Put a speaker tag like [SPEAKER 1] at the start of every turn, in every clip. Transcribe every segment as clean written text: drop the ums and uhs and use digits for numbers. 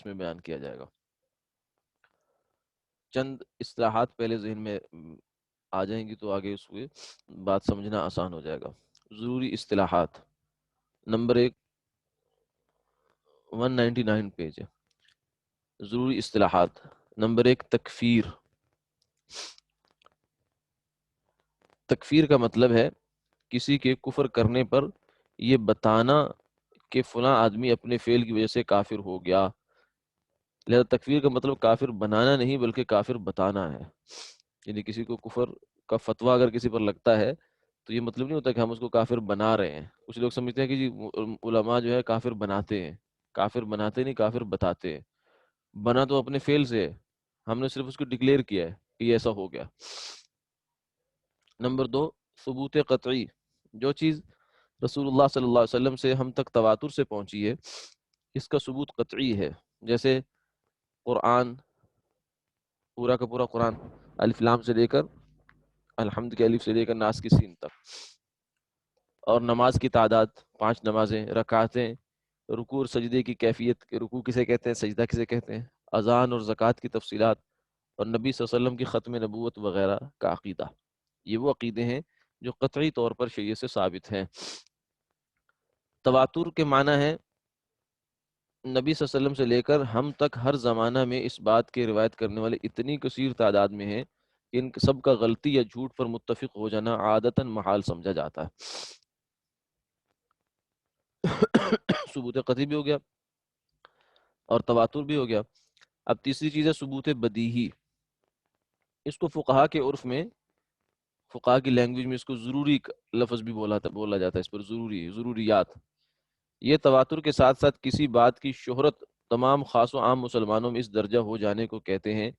[SPEAKER 1] اس میں بیان کیا جائے گا۔ چند اصطلاحات پہلے ذہن میں آ جائیں گی تو آگے اس کو بات سمجھنا آسان ہو جائے گا۔ ضروری اصطلاحات نمبر 199 پیج ہے۔ ضروری اصطلاحات نمبر 1 تکفیر۔ تکفیر کا مطلب ہے کسی کے کفر کرنے پر یہ بتانا کہ فلاں آدمی اپنے فعل کی وجہ سے کافر ہو گیا۔ لہذا تکفیر کا مطلب کافر بنانا نہیں بلکہ کافر بتانا ہے۔ یعنی کسی کو کفر کا فتویٰ اگر کسی پر لگتا ہے تو یہ مطلب نہیں ہوتا کہ ہم اس کو کافر بنا رہے ہیں۔ کچھ لوگ سمجھتے ہیں کہ جی علماء جو ہے کافر بناتے ہیں، کافر بناتے نہیں، کافر بتاتے ہیں۔ بنا تو اپنے فعل سے ہے، ہم نے صرف اس کو ڈکلیئر کیا ہے کہ یہ ایسا ہو گیا۔ نمبر 2 ثبوت قطعی۔ جو چیز رسول اللہ صلی اللہ علیہ وسلم سے ہم تک تواتر سے پہنچی ہے اس کا ثبوت قطعی ہے۔ جیسے قرآن، پورا کا پورا قرآن الف لام سے لے کر الحمد کے الف سے لے کر ناس کی سین تک، اور نماز کی تعداد 5 نمازیں، رکعتیں، رکوع اور سجدے کی کیفیت، کہ رکوع کسے کہتے ہیں، سجدہ کسے کہتے ہیں، اذان اور زکوٰۃ کی تفصیلات، اور نبی صلی اللہ علیہ وسلم کی ختم نبوت وغیرہ کا عقیدہ۔ یہ وہ عقیدے ہیں جو قطعی طور پر شریعت سے ثابت ہیں۔ تواتر کے معنی ہے نبی صلی اللہ علیہ وسلم سے لے کر ہم تک ہر زمانہ میں اس بات کی روایت کرنے والے اتنی کثیر تعداد میں ہیں کہ ان سب کا غلطی یا جھوٹ پر متفق ہو جانا عادتاً محال سمجھا جاتا ہے۔ ثبوت قطعی بھی ہو گیا اور تواتر بھی ہو گیا۔ اب تیسری چیز ہے ثبوت بدیہی۔ اس کو فقہا کے عرف میں، فقہا کی لینگویج میں اس کو ضروری لفظ بھی بولا جاتا ہے، اس پر ضروریات۔ یہ تواتر کے ساتھ ساتھ کسی بات کی شہرت تمام خاص و عام مسلمانوں میں اس درجہ ہو جانے کو کہتے ہیں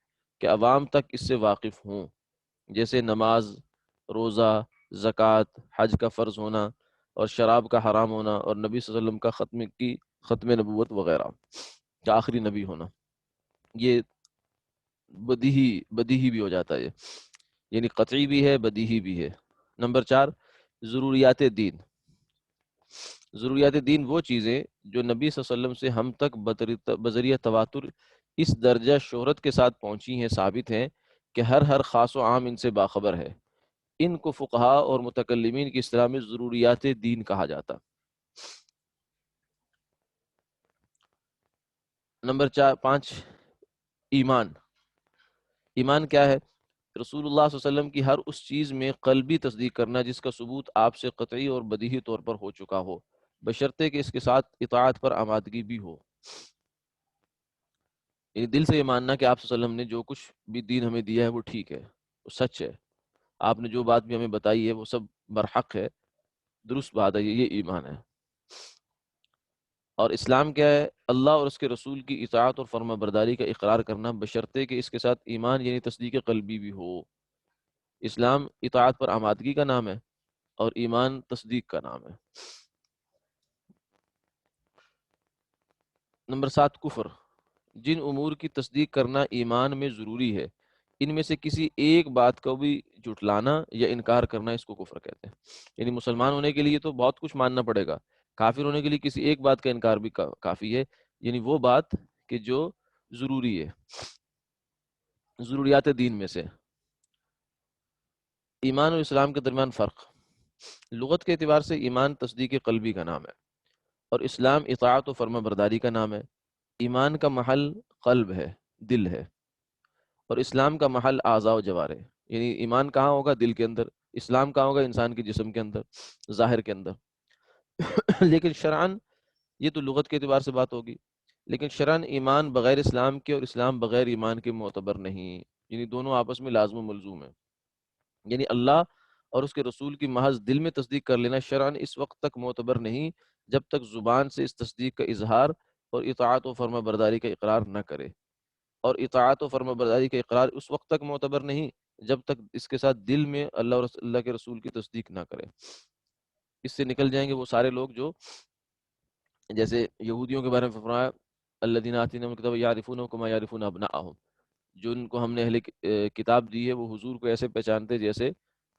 [SPEAKER 1] کہ عوام تک اس سے واقف ہوں، جیسے نماز، روزہ، زکوٰۃ، حج کا فرض ہونا اور شراب کا حرام ہونا، اور نبی صلی اللہ علیہ وسلم کا ختم نبوت وغیرہ کا آخری نبی ہونا۔ یہ بدیہی بھی ہو جاتا ہے، یعنی قطعی بھی ہے، بدیہی بھی ہے۔ نمبر 4 ضروریات دین۔ ضروریات دین وہ چیزیں جو نبی صلی اللہ علیہ وسلم سے ہم تک بذریعہ تواتر اس درجہ شہرت کے ساتھ پہنچی ہیں، ثابت ہیں کہ ہر خاص و عام ان سے باخبر ہے۔ ان کو فقہا اور متکلمین کی اصطلاح میں ضروریات دین کہا جاتا۔ نمبر 5 ایمان۔ ایمان کیا ہے؟ رسول اللہ صلی اللہ علیہ وسلم کی ہر اس چیز میں قلبی تصدیق کرنا جس کا ثبوت آپ سے قطعی اور بدیہی طور پر ہو چکا ہو، بشرطے کہ اس کے ساتھ اطاعت پر آمادگی بھی ہو۔ یعنی دل سے یہ ماننا کہ آپ صلی اللہ علیہ وسلم نے جو کچھ بھی دین ہمیں دیا ہے وہ ٹھیک ہے، وہ سچ ہے، آپ نے جو بات بھی ہمیں بتائی ہے وہ سب برحق ہے، درست بات ہے، یہ ایمان ہے۔ اور اسلام کیا ہے؟ اللہ اور اس کے رسول کی اطاعت اور فرما برداری کا اقرار کرنا، بشرطے کہ اس کے ساتھ ایمان یعنی تصدیق قلبی بھی ہو۔ اسلام اطاعت پر آمادگی کا نام ہے اور ایمان تصدیق کا نام ہے۔ نمبر 7 کفر۔ جن امور کی تصدیق کرنا ایمان میں ضروری ہے، ان میں سے کسی ایک بات کو بھی جھٹلانا یا انکار کرنا اس کو کفر کہتے ہیں۔ یعنی مسلمان ہونے کے لیے تو بہت کچھ ماننا پڑے گا، کافر ہونے کے لیے کسی ایک بات کا انکار بھی کافی ہے، یعنی وہ بات کہ جو ضروری ہے، ضروریات دین میں سے۔ ایمان اور اسلام کے درمیان فرق۔ لغت کے اعتبار سے ایمان تصدیق قلبی کا نام ہے اور اسلام اطاعت و فرما برداری کا نام ہے۔ ایمان کا محل قلب ہے، دل ہے، اور اسلام کا محل اعضاء و جوارح۔ یعنی ایمان کہاں ہوگا؟ دل کے اندر۔ اسلام کہاں ہوگا؟ انسان کے جسم کے اندر، ظاہر کے اندر۔ لیکن شرعاً یہ تو لغت کے اعتبار سے بات ہوگی، لیکن شرعاً ایمان بغیر اسلام کے اور اسلام بغیر ایمان کے معتبر نہیں، یعنی دونوں آپس میں لازم و ملزوم ہیں۔ یعنی اللہ اور اس کے رسول کی محض دل میں تصدیق کر لینا شرعاً اس وقت تک معتبر نہیں جب تک زبان سے اس تصدیق کا اظہار اور اطاعت و فرما برداری کا اقرار نہ کرے، اور اطاعت و فرما برداری کا اقرار اس وقت تک معتبر نہیں جب تک اس کے ساتھ دل میں اللہ اور اللہ کے رسول کی تصدیق نہ کرے۔ اس سے نکل جائیں گے وہ سارے لوگ جو جیسے یہودیوں کے بارے میں فرمایا الذین آتیناہم الکتاب یعرفونہ کما یعرفون ابناءہم، جو ان کو ہم نے اہل کتاب دی ہے وہ حضور کو ایسے پہچانتے جیسے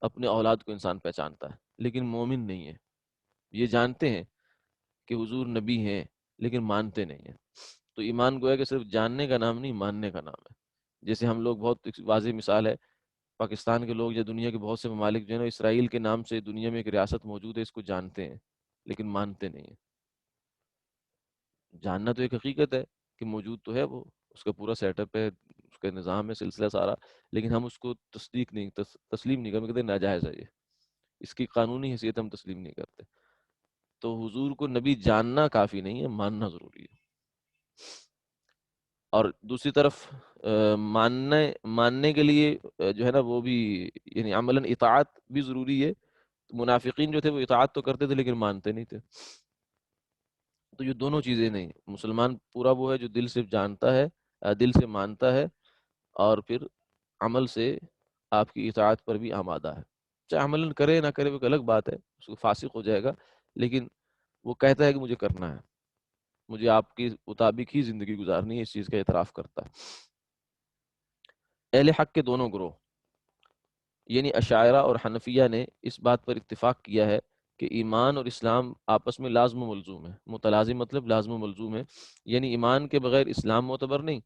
[SPEAKER 1] اپنے اولاد کو انسان پہچانتا ہے، لیکن مومن نہیں ہے۔ یہ جانتے ہیں کہ حضور نبی ہیں لیکن مانتے نہیں ہیں۔ تو ایمان گویا کہ صرف جاننے کا نام نہیں، ماننے کا نام ہے. جیسے ہم لوگ، بہت ایک واضح مثال ہے، پاکستان کے لوگ یا دنیا کے بہت سے ممالک جو ہے نا، اسرائیل کے نام سے دنیا میں ایک ریاست موجود ہے، اس کو جانتے ہیں لیکن مانتے نہیں ہیں. جاننا تو ایک حقیقت ہے کہ موجود تو ہے وہ، اس کا پورا سیٹ اپ ہے، اس کا نظام ہے، سلسلہ سارا، لیکن ہم اس کو تصدیق نہیں، تسلیم نہیں کرتے، کہتے ہیں ناجائز ہے یہ، اس کی قانونی حیثیت ہم تسلیم نہیں کرتے. تو حضور کو نبی جاننا کافی نہیں ہے، ماننا ضروری ہے. اور دوسری طرف ماننے کے لیے جو ہے نا وہ بھی، یعنی عملاً اطاعت بھی ضروری ہے. تو منافقین جو تھے وہ اطاعت تو کرتے تھے لیکن مانتے نہیں تھے. تو یہ دونوں چیزیں نہیں، مسلمان پورا وہ ہے جو دل سے جانتا ہے، دل سے مانتا ہے، اور پھر عمل سے آپ کی اطاعت پر بھی آمادہ ہے. چاہے عمل کرے نہ کرے وہ ایک الگ بات ہے، اس کو فاسق ہو جائے گا، لیکن وہ کہتا ہے کہ مجھے کرنا ہے، مجھے آپ کی مطابق ہی زندگی گزارنی ہے، اس چیز کا اعتراف کرتا ہے. اہل حق کے دونوں گروہ یعنی اشاعرہ اور حنفیہ نے اس بات پر اتفاق کیا ہے کہ ایمان اور اسلام آپس میں لازم و ملزوم ہے. متلازم مطلب لازم و ملزوم ہے، یعنی ایمان کے بغیر اسلام معتبر نہیں،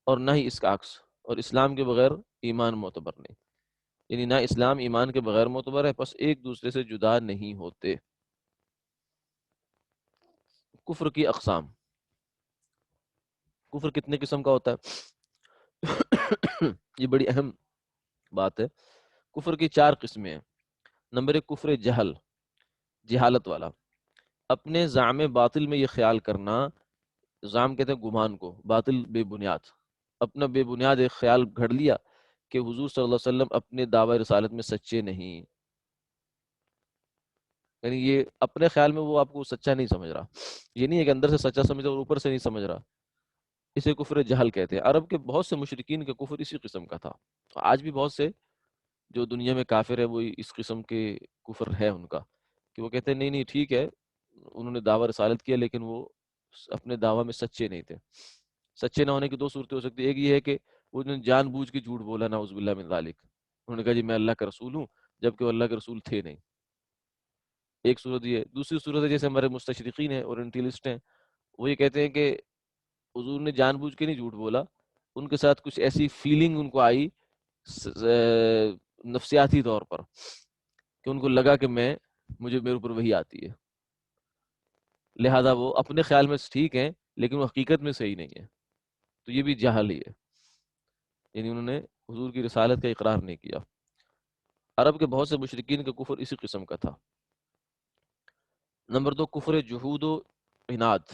[SPEAKER 1] اور نہ ہی اس کا عکس، اور اسلام کے بغیر ایمان معتبر نہیں. یعنی نہ اسلام ایمان کے بغیر معتبر ہے، پس ایک دوسرے سے جدا نہیں ہوتے. کفر کی اقسام. کفر کتنے قسم کا ہوتا ہے؟ یہ بڑی اہم بات ہے. کفر کی 4 قسمیں ہیں. نمبر 1 کفر جہل، جہالت والا، اپنے زعم باطل میں یہ خیال کرنا، زعم کہتے ہیں گمان کو، باطل بے بنیاد، اپنا بے بنیاد ایک خیال گھڑ لیا کہ حضور صلی اللہ علیہ وسلم اپنے دعوی رسالت میں سچے نہیں. یعنی یہ اپنے خیال میں وہ آپ کو سچا نہیں سمجھ رہا، یہ نہیں ہے کہ اندر سے سچا سمجھ رہا اور اوپر سے نہیں سمجھ رہا. اسے کفر جہل کہتے ہیں. عرب کے بہت سے مشرکین کا کفر اسی قسم کا تھا. آج بھی بہت سے جو دنیا میں کافر ہے وہ اس قسم کے کفر ہے ان کا، کہ وہ کہتے ہیں نہیں نہیں ٹھیک ہے، انہوں نے دعوی رسالت کیا لیکن وہ اپنے دعویٰ میں سچے نہیں تھے. سچے نہ ہونے کی 2 صورتیں ہو سکتی ہیں. ایک یہ ہے کہ انہوں نے جان بوجھ کے جھوٹ بولا، نعوذ باللہ من ذالک، انہوں نے کہا جی میں اللہ کا رسول ہوں جبکہ وہ اللہ کے رسول تھے نہیں. ایک صورت یہ ہے. دوسری صورت ہے جیسے ہمارے مستشرقین ہیں، اورینٹلسٹ ہیں، وہ یہ کہتے ہیں کہ حضور نے جان بوجھ کے نہیں جھوٹ بولا، ان کے ساتھ کچھ ایسی فیلنگ ان کو آئی نفسیاتی طور پر کہ ان کو لگا کہ مجھے میرے اوپر وہی آتی ہے، لہذا وہ اپنے خیال میں ٹھیک ہیں لیکن وہ حقیقت میں صحیح نہیں ہے. تو یہ بھی جہل ہی ہے، یعنی انہوں نے حضور کی رسالت کا اقرار نہیں کیا. عرب کے بہت سے مشرکین کا کفر اسی قسم کا تھا. نمبر 2 کفر جحود و عناد،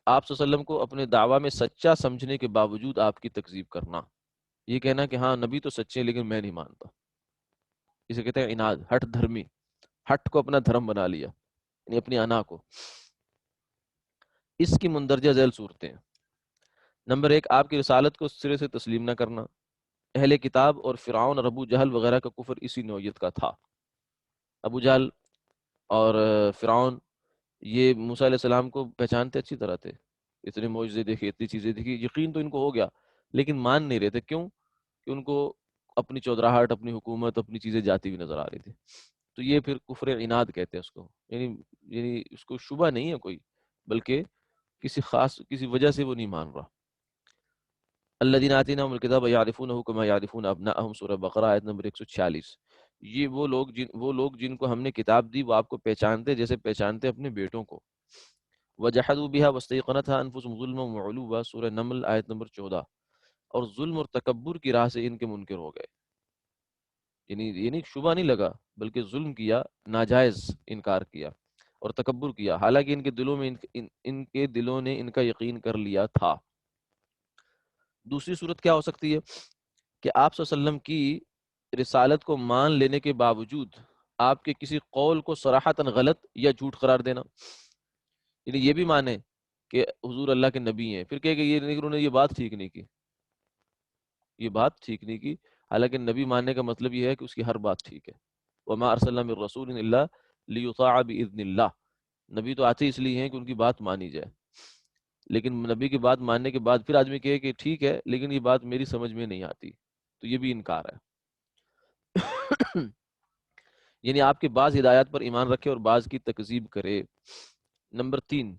[SPEAKER 1] آپ صلی اللہ علیہ وسلم کو اپنے دعویٰ میں سچا سمجھنے کے باوجود آپ کی تکذیب کرنا، یہ کہنا کہ ہاں نبی تو سچے ہیں لیکن میں نہیں مانتا. اسے کہتے ہیں عناد، ہٹ دھرمی، ہٹ کو اپنا دھرم بنا لیا، یعنی اپنی انا کو. اس کی مندرجہ ذیل صورتیں. نمبر 1 آپ کی رسالت کو سرے سے تسلیم نہ کرنا. اہل کتاب اور فرعون اور ابو جہل وغیرہ کا کفر اسی نوعیت کا تھا. ابو جہل اور فرعون یہ موسیٰ علیہ السلام کو پہچانتے اچھی طرح تھے، اتنے معجزے دیکھے، اتنی چیزیں دیکھی، یقین تو ان کو ہو گیا لیکن مان نہیں رہے تھے. کیوں؟ کہ ان کو اپنی چودراہٹ، اپنی حکومت، اپنی چیزیں جاتی ہوئی نظر آ رہی تھی. تو یہ پھر کفر عناد کہتے ہیں اس کو. یعنی اس کو شبہ نہیں ہے کوئی، بلکہ کسی وجہ سے وہ نہیں مان رہا. الذین آتیناہم الکتاب یعرفونہ کما یعرفون ابناءہم، سورہ بقرہ آیت نمبر 146. یہ وہ لوگ جن کو ہم نے کتاب دی وہ آپ کو پہچانتے جیسے پہچانتے اپنے بیٹوں کو. وجحدوا بها واستيقنتها انفسهم ظلما وعلوا، سورہ نمل آیت نمبر 14. اور ظلم اور تکبر کی راہ سے ان کے منکر ہو گئے. یعنی شبہ نہیں لگا بلکہ ظلم کیا، ناجائز انکار کیا اور تکبر کیا، حالانکہ ان کے دلوں میں ان کے دلوں نے ان کا یقین کر لیا تھا. دوسری صورت کیا ہو سکتی ہے کہ آپ صلی اللہ علیہ وسلم کی رسالت کو مان لینے کے باوجود آپ کے کسی قول کو صراحتاً غلط یا جھوٹ قرار دینا. یعنی یہ بھی مانے کہ حضور اللہ کے نبی ہیں، پھر کہے کہ انہوں نے یہ بات ٹھیک نہیں کی، یہ بات ٹھیک نہیں کی، حالانکہ نبی ماننے کا مطلب یہ ہے کہ اس کی ہر بات ٹھیک ہے. وما ارسلنا من رسول الا لیطاع باذن اللہ، نبی تو آتے اس لیے ہیں کہ ان کی بات مانی جائے. لیکن نبی کی بات ماننے کے بعد پھر آدمی کہے کہ ٹھیک ہے لیکن یہ بات میری سمجھ میں نہیں آتی، تو یہ بھی انکار ہے. یعنی آپ کے بعض ہدایات پر ایمان رکھے اور بعض کی تکذیب کرے. نمبر 3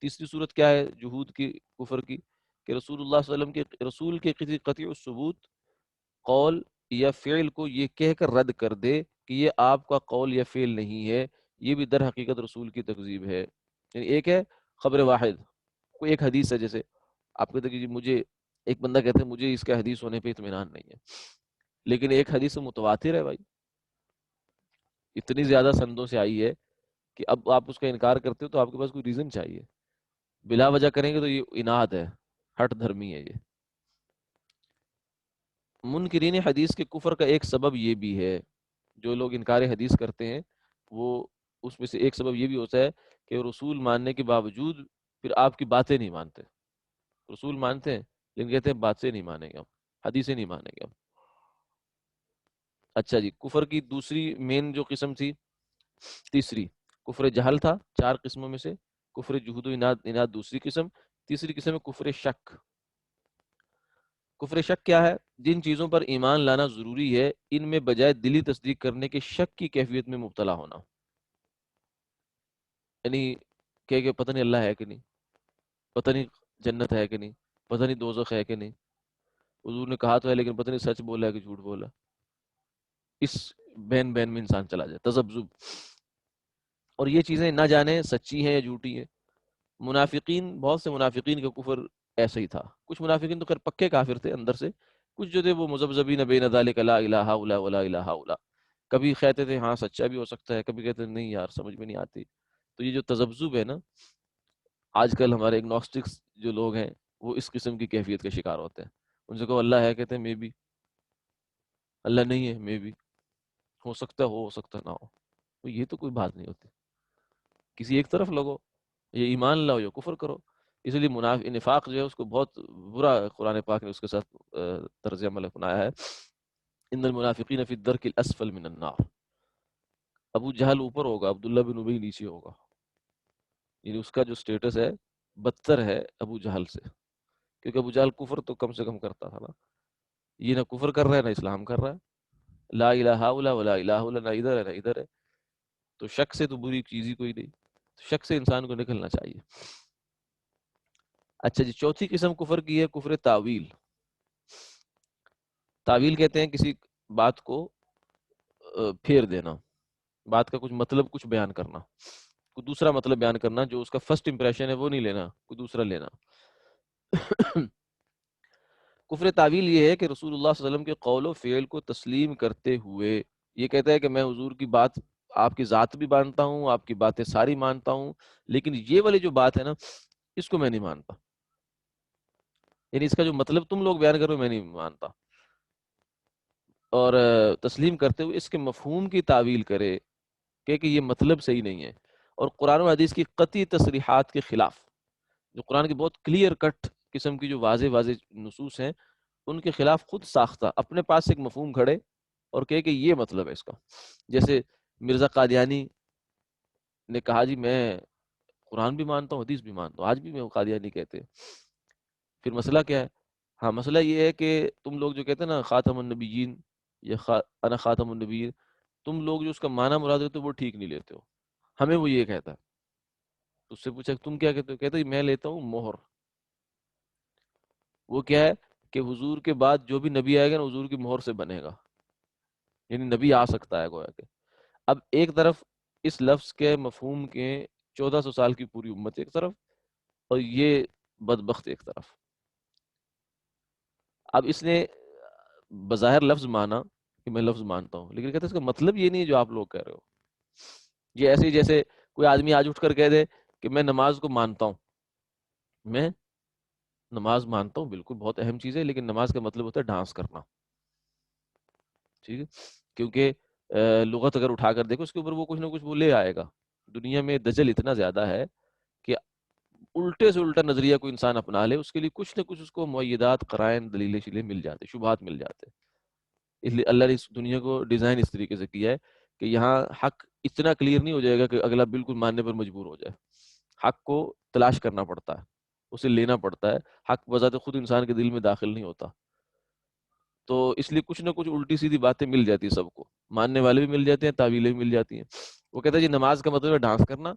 [SPEAKER 1] تیسری صورت کیا ہے جہود کی کفر کی؟ کہ رسول اللہ صلی اللہ علیہ وسلم کے رسول کے کسی قطعی الثبوت قول یا فعل کو یہ کہہ کر رد کر دے کہ یہ آپ کا قول یا فعل نہیں ہے، یہ بھی در حقیقت رسول کی تکذیب ہے. یعنی ایک ہے خبر واحد، کوئی ایک حدیث ہے، جیسے آپ کہتے ہیں کہ مجھے ایک بندہ کہتے ہیں مجھے اس کا حدیث ہونے پہ اطمینان نہیں ہے، لیکن ایک حدیث متواتر ہے بھائی، اتنی زیادہ سندوں سے آئی ہے کہ اب آپ اس کا انکار کرتے ہو تو آپ کے پاس کوئی ریزن چاہیے. بلا وجہ کریں گے تو یہ اناد ہے، ہٹ دھرمی ہے یہ. منکرین حدیث کے کفر کا ایک سبب یہ بھی ہے، جو لوگ انکار حدیث کرتے ہیں وہ اس میں سے ایک سبب یہ بھی ہوتا ہے کہ رسول ماننے کے باوجود پھر آپ کی باتیں نہیں مانتے. رسول مانتے ہیں لیکن کہتے ہیں باتیں نہیں مانیں گے ہم، حدیثیں نہیں مانیں گے ہم. اچھا جی، کفر کی دوسری مین جو قسم تھی، تیسری کفر جہل تھا 4 قسموں میں سے. کفر جہود و اناد دوسری قسم. تیسری قسم ہے کفر شک. کفر شک کیا ہے؟ جن چیزوں پر ایمان لانا ضروری ہے ان میں بجائے دلی تصدیق کرنے کے شک کی کیفیت میں مبتلا ہونا. یعنی کہ پتہ نہیں اللہ ہے کہ نہیں، پتہ نہیں جنت ہے کہ نہیں، پتہ نہیں دوزخ ہے کہ نہیں، حضور نے کہا تو ہے لیکن پتہ نہیں سچ بولا ہے کہ جھوٹ بولا. اس بین بین میں انسان چلا جائے، تذبذب. اور یہ چیزیں نہ جانے سچی ہیں یا جھوٹی ہیں. منافقین، بہت سے منافقین کا کفر ایسا ہی تھا. کچھ منافقین تو خیر پکے کافر تھے اندر سے، کچھ جو تھے وہ مذبذبین بین ذالک لا الہ الا ولا الہ الا. کبھی کہتے تھے ہاں سچا بھی ہو سکتا ہے، کبھی کہتے تھے نہیں یار سمجھ میں نہیں آتی. تو یہ جو تذبذب ہے نا، آج کل ہمارے اگنوسٹکس جو لوگ ہیں وہ اس قسم کی کیفیت کا شکار ہوتے ہیں. ان سے کہو اللہ ہے، کہتے ہیں مے بی. اللہ نہیں ہے، مے بی. ہو سکتا ہو سکتا نہ ہو. تو یہ تو کوئی بات نہیں ہوتی. کسی ایک طرف لگو، یہ ایمان لاؤ یا کفر کرو. اس لیے نفاق جو ہے اس کو بہت برا قرآن پاک نے اس کے ساتھ طرز عمل اپنایا ہے. ان المنافقین فی الدرک الاسفل من النار. ابو جہل اوپر ہوگا، عبداللہ بن ابی نیچے ہوگا. یعنی اس کا جو سٹیٹس ہے بدتر ہے ابو جہل سے، کیونکہ ابو جہل کفر تو کم سے کم کرتا تھا نا، یہ نہ کفر کر رہا ہے نہ اسلام کر رہا ہے. لا الہ الا ولا الہ الا، نہ ادھر ہے نہ ادھر ہے. تو شک سے تو بری چیز ہی کوئی نہیں. شک سے انسان کو نکلنا چاہیے. اچھا جی، چوتھی قسم کفر کی ہے کفر تعویل. تعویل کہتے ہیں کسی بات کو پھیر دینا، بات کا کچھ مطلب کچھ بیان کرنا، کوئی دوسرا مطلب بیان کرنا، جو اس کا فرسٹ امپریشن ہے وہ نہیں لینا، کوئی دوسرا لینا. کفر تعویل یہ ہے کہ رسول اللہ صلی اللہ علیہ وسلم کے قول و فعل کو تسلیم کرتے ہوئے یہ کہتا ہے کہ میں حضور کی بات، آپ کی ذات بھی مانتا ہوں، آپ کی باتیں ساری مانتا ہوں، لیکن یہ والی جو بات ہے نا اس کو میں نہیں مانتا. یعنی اس کا جو مطلب تم لوگ بیان کرو میں نہیں مانتا. اور تسلیم کرتے ہوئے اس کے مفہوم کی تعویل کرے کہ یہ مطلب صحیح نہیں ہے، اور قرآن و حدیث کی قطعی تصریحات کے خلاف، جو قرآن کی بہت کلیئر کٹ قسم کی جو واضح واضح نصوص ہیں ان کے خلاف خود ساختہ اپنے پاس ایک مفہوم کھڑے اور کہے کہ یہ مطلب ہے اس کا. جیسے مرزا قادیانی نے کہا جی میں قرآن بھی مانتا ہوں حدیث بھی مانتا ہوں، آج بھی میں قادیانی کہتے ہیں. پھر مسئلہ کیا ہے؟ ہاں مسئلہ یہ ہے کہ تم لوگ جو کہتے ہیں نا خاتم النبیین یا انا خاتم النبیین، تم لوگ جو اس کا معنی مراد ہوتے ہو وہ ٹھیک نہیں لیتے ہو. ہمیں وہ یہ کہتا ہے. تو اس سے پوچھا تم کیا کہتے ہو؟ کہتے ہیں میں لیتا ہوں مہر. وہ کیا ہے کہ حضور کے بعد جو بھی نبی آئے گا نا حضور کی مہر سے بنے گا. یعنی نبی آ سکتا ہے گویا کہ. اب ایک طرف اس لفظ کے مفہوم کے 1400 سال کی پوری امت ایک طرف، اور یہ بدبخت ایک طرف. اب اس نے بظاہر لفظ مانا کہ میں لفظ مانتا ہوں، لیکن کہتے ہیں اس کا مطلب یہ نہیں ہے جو آپ لوگ کہہ رہے ہو. یہ ایسے ہی جیسے کوئی آدمی آج اٹھ کر کہہ دے کہ میں نماز کو مانتا ہوں، میں نماز مانتا ہوں بالکل بہت اہم چیز ہے، لیکن نماز کا مطلب ہوتا ہے ڈانس کرنا. ٹھیک ہے، کیونکہ لغت اگر اٹھا کر دیکھو اس کے اوپر وہ کچھ نہ کچھ وہ لے آئے گا. دنیا میں دجل اتنا زیادہ ہے کہ الٹے سے الٹا نظریہ کوئی انسان اپنا لے، اس کے لیے کچھ نہ کچھ اس کو معیدات، قرائن، دلیلیں شیلیں مل جاتے، شبہات مل جاتے. اس لیے اللہ نے اس دنیا کو ڈیزائن اس طریقے سے کیا ہے کہ یہاں حق اتنا کلیئر نہیں ہو جائے گا کہ اگلا بالکل ماننے پر مجبور ہو جائے. حق کو تلاش کرنا پڑتا ہے، اسے لینا پڑتا ہے. حق بذات خود انسان کے دل میں داخل نہیں ہوتا. تو اس لیے کچھ نہ کچھ الٹی سیدھی باتیں مل جاتی ہیں سب کو، ماننے والے بھی مل جاتے ہیں، تعویلیں بھی مل جاتی ہیں. وہ کہتا ہے جی نماز کا مطلب ہے ڈانس کرنا،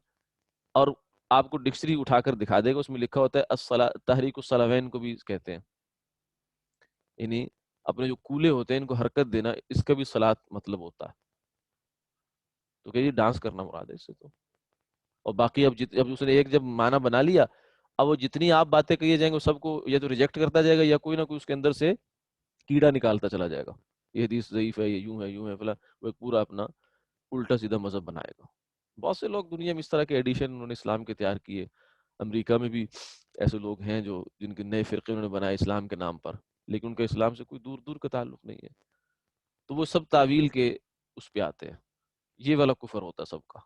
[SPEAKER 1] اور آپ کو ڈکشنری اٹھا کر دکھا دے گا، اس میں لکھا ہوتا ہے تحریک الصلاوین کو بھی کہتے ہیں، یعنی اپنے جو کولے ہوتے ہیں ان کو حرکت دینا، اس کا بھی صلاۃ مطلب ہوتا ہے. تو کہ یہ ڈانس کرنا مراد ہے اس سے تو. اور باقی اب اس نے ایک جب معنی بنا لیا، اب وہ جتنی آپ باتیں کہیے جائیں گے سب کو یا تو ریجیکٹ کرتا جائے گا یا کوئی نہ کوئی اس کے اندر سے کیڑا نکالتا چلا جائے گا. یہ حدیث ضعیف ہے، یہ یوں ہے فلاں، وہ ایک پورا اپنا الٹا سیدھا مذہب بنائے گا. بہت سے لوگ دنیا میں اس طرح کے ایڈیشن انہوں نے اسلام کے تیار کیے. امریکہ میں بھی ایسے لوگ ہیں جو جن کے نئے فرقے انہوں نے بنائے اسلام کے نام پر، لیکن ان کا اسلام سے کوئی دور دور کا تعلق نہیں ہے. تو وہ سب تعویل کے اس پہ آتے ہیں. یہ والا کفر ہوتا ہے سب کا،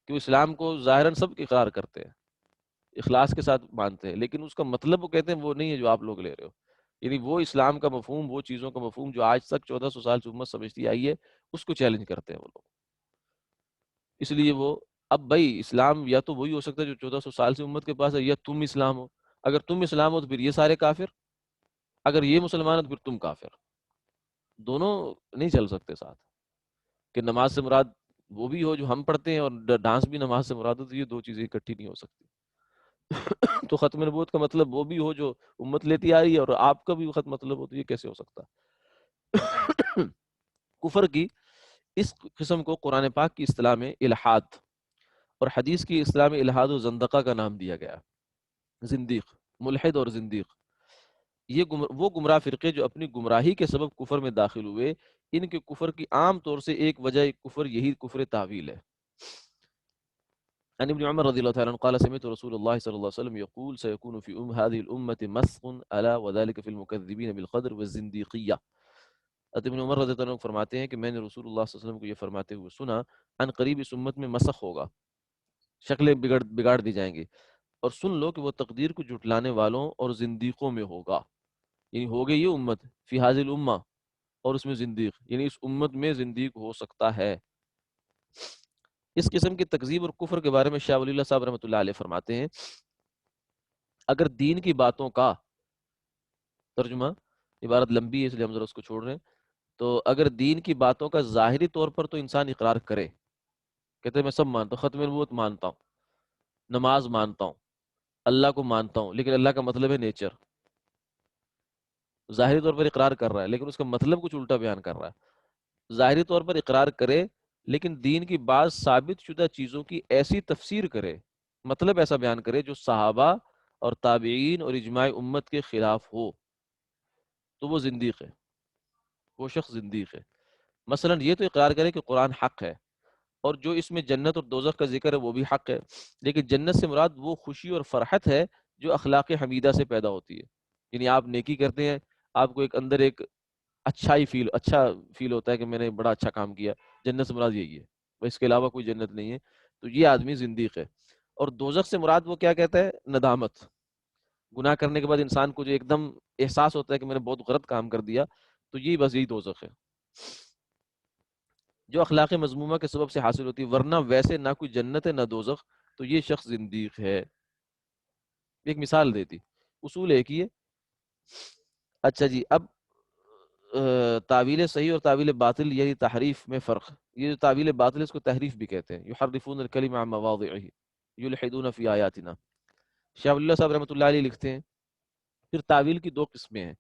[SPEAKER 1] کہ وہ اسلام کو ظاہراً سب اقرار کرتے ہیں، اخلاص کے ساتھ مانتے ہیں، لیکن اس کا مطلب وہ کہتے ہیں وہ نہیں ہے جو آپ لوگ لے رہے ہو. یعنی وہ اسلام کا مفہوم، وہ چیزوں کا مفہوم جو آج تک 1400 سال سے امت سمجھتی آئی ہے، اس کو چیلنج کرتے ہیں وہ لوگ. اس لیے وہ اب بھائی اسلام یا تو وہی ہو سکتا ہے جو 1400 سال سے امت کے پاس ہے، یا تم اسلام ہو. اگر تم اسلام ہو تو پھر یہ سارے کافر، اگر یہ مسلمان ہو تو پھر تم کافر. دونوں نہیں چل سکتے ساتھ. کہ نماز سے مراد وہ بھی ہو جو ہم پڑھتے ہیں اور ڈانس بھی نماز سے مراد ہو، تو یہ دو چیزیں اکٹھی نہیں ہو سکتی. تو ختم نبوت کا مطلب وہ بھی ہو جو امت لیتی آ رہی ہے، اور آپ کا بھی ختم مطلب ہو، تو یہ کیسے ہو سکتا؟ کفر کی اس قسم کو قرآن پاک کی اصطلاح میں الحاد اور حدیث کی اصطلاح میں الحاد و زندقہ کا نام دیا گیا. زندیق، ملحد اور زندیق، یہ وہ گمراہ فرقے جو اپنی گمراہی کے سبب کفر میں داخل ہوئے. ان کے کفر کی عام طور سے ایک وجہ کفر یہی کفر تعویل ہے. عن ابن عمر رضی اللہ تعالیٰ عنہ قال سمعت رسول اللہ صلی اللہ علیہ وسلم يقول سيكون في هذه الأمة مسخ ألا وذلك في المكذبين بالقدر والزنديقية. ابن عمر رضی اللہ عنہ فرماتے ہیں کہ میں نے رسول اللہ صلی اللہ علیہ وسلم کو یہ فرماتے ہوئے سنا، ان قریب اس امت میں مسخ ہوگا، شکلیں بگاڑ دی جائیں گی. اور سن لو کہ وہ تقدیر کو جھٹلانے والوں اور زندیقوں میں ہوگا. یعنی ہوگی یہ امت فی هذه الامہ، اور اس میں زندیق، یعنی اس امت میں زندیق ہو سکتا ہے. اس قسم کی تکذیب اور کفر کے بارے میں شاہ ولی اللہ صاحب رحمۃ اللہ علیہ فرماتے ہیں، اگر دین کی باتوں کا ترجمہ، عبارت لمبی ہے اس لیے ہم ذرا اس کو چھوڑ رہے ہیں. تو اگر دین کی باتوں کا ظاہری طور پر تو انسان اقرار کرے، کہتے ہیں میں سب مانتا ہوں، ختم نبوت مانتا ہوں، نماز مانتا ہوں، اللہ کو مانتا ہوں، لیکن اللہ کا مطلب ہے نیچر. ظاہری طور پر اقرار کر رہا ہے لیکن اس کا مطلب کچھ الٹا بیان کر رہا ہے. ظاہری طور پر اقرار کرے لیکن دین کی بعض ثابت شدہ چیزوں کی ایسی تفسیر کرے، مطلب ایسا بیان کرے جو صحابہ اور تابعین اور اجماع امت کے خلاف ہو، تو وہ زندیق ہے، وہ شخص زندیق ہے. مثلا یہ تو اقرار کرے کہ قرآن حق ہے، اور جو اس میں جنت اور دوزخ کا ذکر ہے وہ بھی حق ہے، لیکن جنت سے مراد وہ خوشی اور فرحت ہے جو اخلاق حمیدہ سے پیدا ہوتی ہے. یعنی آپ نیکی کرتے ہیں، آپ کو ایک اندر ایک اچھا فیل ہوتا ہے کہ میں نے بڑا اچھا کام کیا. جنت سے مراد یہی ہے، اس کے علاوہ کوئی جنت نہیں ہے. تو یہ آدمی زندیق ہے. اور دوزخ سے مراد وہ کیا کہتا ہے؟ ندامت. گناہ کرنے کے بعد انسان کو جو ایک دم احساس ہوتا ہے کہ میں نے بہت غلط کام کر دیا، تو یہی دوزخ ہے جو اخلاق مذمومہ کے سبب سے حاصل ہوتی ہے. ورنہ ویسے نہ کوئی جنت ہے نہ دوزخ، تو یہ شخص زندیق ہے. ایک مثال دیتی، اصول ایک ہی ہے. اچھا جی، اب تعویل صحیح اور تعویل باطل یعنی تحریف میں فرق. یہ جو تعویل باطل ہے اس کو تحریف بھی کہتے ہیں. یحرفون الکلم عن مواضعہ یلحدون فی آیاتنا. شاہ ولی اللہ صاحب رحمۃ اللہ علیہ لکھتے ہیں پھر تعویل کی دو قسمیں ہیں.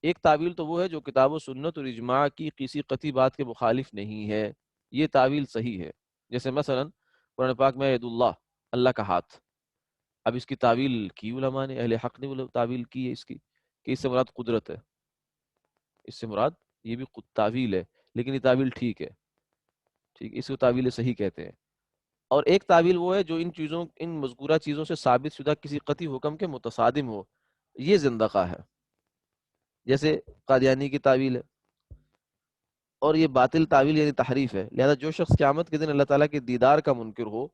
[SPEAKER 1] ایک تعویل تو وہ ہے جو کتاب و سنت اور اجماع کی کسی قطعی بات کے مخالف نہیں ہے، یہ تعویل صحیح ہے. جیسے مثلا قرآن پاک میں ید اللہ، اللہ کا ہاتھ. اب اس کی تعویل کی علماء نے، اہل حق نے تعویل کی ہے اس کی کہ اس سے مراد قدرت ہے، اس سے مراد یہ بھی تعویل ہے، لیکن یہ تعویل ٹھیک ہے، اس کو تعویل صحیح کہتے ہیں. اور ایک تعویل وہ ہے جو ان مذکورہ چیزوں سے ثابت شدہ کسی قطعی حکم کے متصادم ہو، یہ زندقہ ہے. جیسے قادیانی کی تعویل ہے. اور یہ باطل تعویل یعنی تحریف ہے. لہذا جو شخص قیامت کے دن اللہ تعالیٰ کے دیدار کا منکر ہو،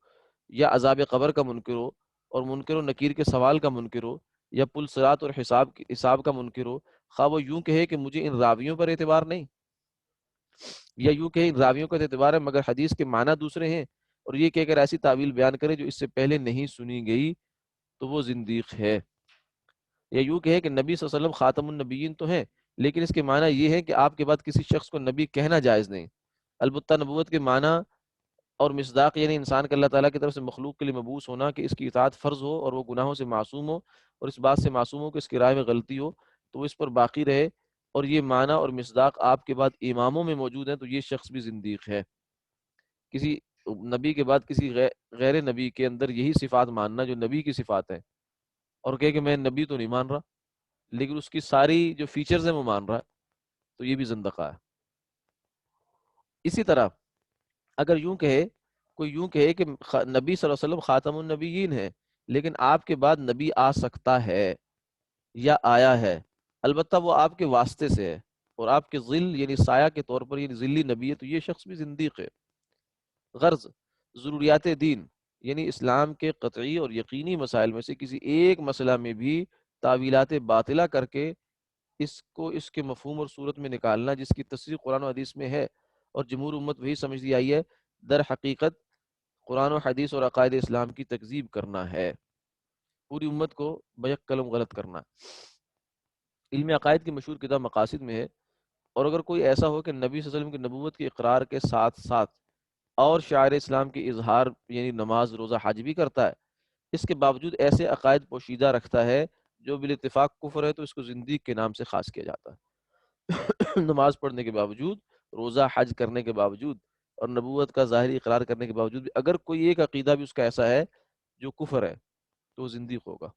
[SPEAKER 1] یا عذاب قبر کا منکر ہو، اور منکر و نکیر کے سوال کا منکر ہو، یا پل صراط اور حساب کا منکر ہو، خواہ وہ یوں کہے کہ مجھے ان راویوں پر اعتبار نہیں، یا یوں کہے ان راویوں کا اعتبار ہے مگر حدیث کے معنی دوسرے ہیں، اور یہ کہہ کر ایسی تعویل بیان کرے جو اس سے پہلے نہیں سنی گئی، تو وہ زندیق ہے. یا یوں کہے کہ نبی صلی اللہ علیہ وسلم خاتم النبیین تو ہیں، لیکن اس کے معنی یہ ہے کہ آپ کے بعد کسی شخص کو نبی کہنا جائز نہیں. البتہ نبوت کے معنی اور مصداق یعنی انسان کا اللہ تعالیٰ کی طرف سے مخلوق کے لیے مبعوث ہونا کہ اس کی اطاعت فرض ہو اور وہ گناہوں سے معصوم ہو، اور اس بات سے معصوم ہو کہ اس کی رائے میں غلطی ہو تو وہ اس پر باقی رہے، اور یہ معنی اور مصداق آپ کے بعد اماموں میں موجود ہیں، تو یہ شخص بھی زندیق ہے۔ کسی نبی کے بعد کسی غیر نبی کے اندر یہی صفات ماننا جو نبی کی صفات ہیں، اور کہے کہ میں نبی تو نہیں مان رہا لیکن اس کی ساری جو فیچرز ہیں وہ مان رہا ہے، تو یہ بھی زندقہ ہے۔ اسی طرح اگر کوئی یوں کہے کہ نبی صلی اللہ علیہ وسلم خاتم النبیین ہے، لیکن آپ کے بعد نبی آ سکتا ہے یا آیا ہے، البتہ وہ آپ کے واسطے سے ہے اور آپ کے ظل یعنی سایہ کے طور پر یعنی ظلی نبی ہے، تو یہ شخص بھی زندیق ہے۔ غرض ضروریات دین یعنی اسلام کے قطعی اور یقینی مسائل میں سے کسی ایک مسئلہ میں بھی تعویلات باطلہ کر کے اس کو اس کے مفہوم اور صورت میں نکالنا جس کی تصریح قرآن و حدیث میں ہے اور جمہور امت وہی سمجھ لی آئی ہے، در حقیقت قرآن و حدیث اور عقائد اسلام کی تکذیب کرنا ہے، پوری امت کو بیک قلم غلط کرنا۔ علم عقائد کی مشہور کتاب مقاصد میں ہے، اور اگر کوئی ایسا ہو کہ نبی صلی اللہ علیہ وسلم کی نبوت کے اقرار کے ساتھ ساتھ اور شعائر اسلام کی اظہار یعنی نماز روزہ حج بھی کرتا ہے، اس کے باوجود ایسے عقائد پوشیدہ رکھتا ہے جو بالاتفاق کفر ہے، تو اس کو زندیق کے نام سے خاص کیا جاتا ہے۔ نماز پڑھنے کے باوجود، روزہ حج کرنے کے باوجود اور نبوت کا ظاہری اقرار کرنے کے باوجود بھی اگر کوئی ایک عقیدہ بھی اس کا ایسا ہے جو کفر ہے تو وہ زندیق ہوگا۔